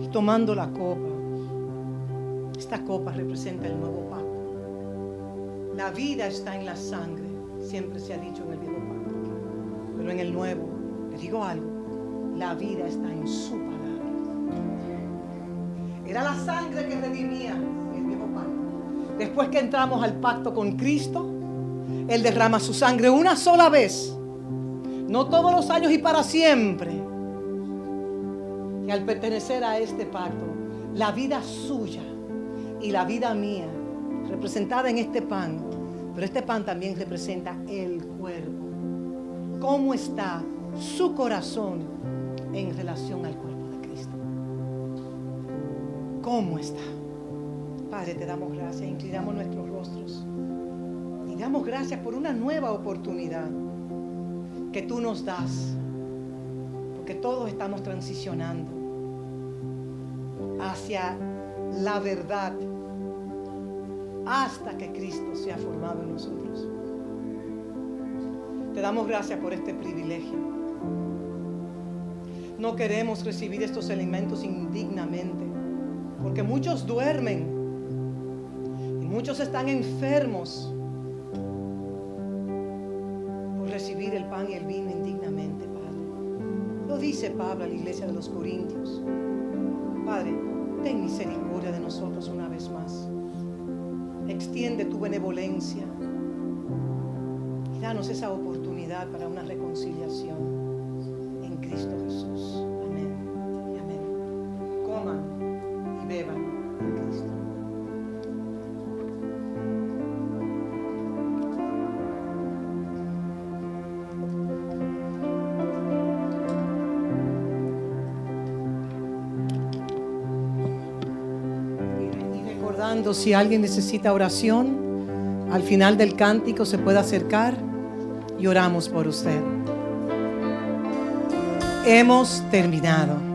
Y tomando la copa, esta copa representa el nuevo pacto. La vida está en la sangre, siempre se ha dicho en el viejo pacto, pero en el nuevo, le digo algo, la vida está en su palabra. Era la sangre que redimía. Después que entramos al pacto con Cristo, Él derrama su sangre una sola vez, no todos los años y para siempre. Y al pertenecer a este pacto, la vida suya y la vida mía, representada en este pan, pero este pan también representa el cuerpo. ¿Cómo está su corazón en relación al cuerpo de Cristo? ¿Cómo está? Padre, te damos gracias, inclinamos nuestros rostros y damos gracias por una nueva oportunidad que tú nos das, porque todos estamos transicionando hacia la verdad hasta que Cristo sea formado en nosotros. Te damos gracias por este privilegio. No queremos recibir estos alimentos indignamente, porque muchos duermen. Muchos están enfermos por recibir el pan y el vino indignamente, Padre. Lo dice Pablo a la iglesia de los Corintios. Padre, ten misericordia de nosotros una vez más. Extiende tu benevolencia y danos esa oportunidad para una reconciliación en Cristo Jesús. Amén y amén. Coman y beban en Cristo. orando. Si alguien necesita oración, al final del cántico se puede acercar y oramos por usted. Hemos terminado.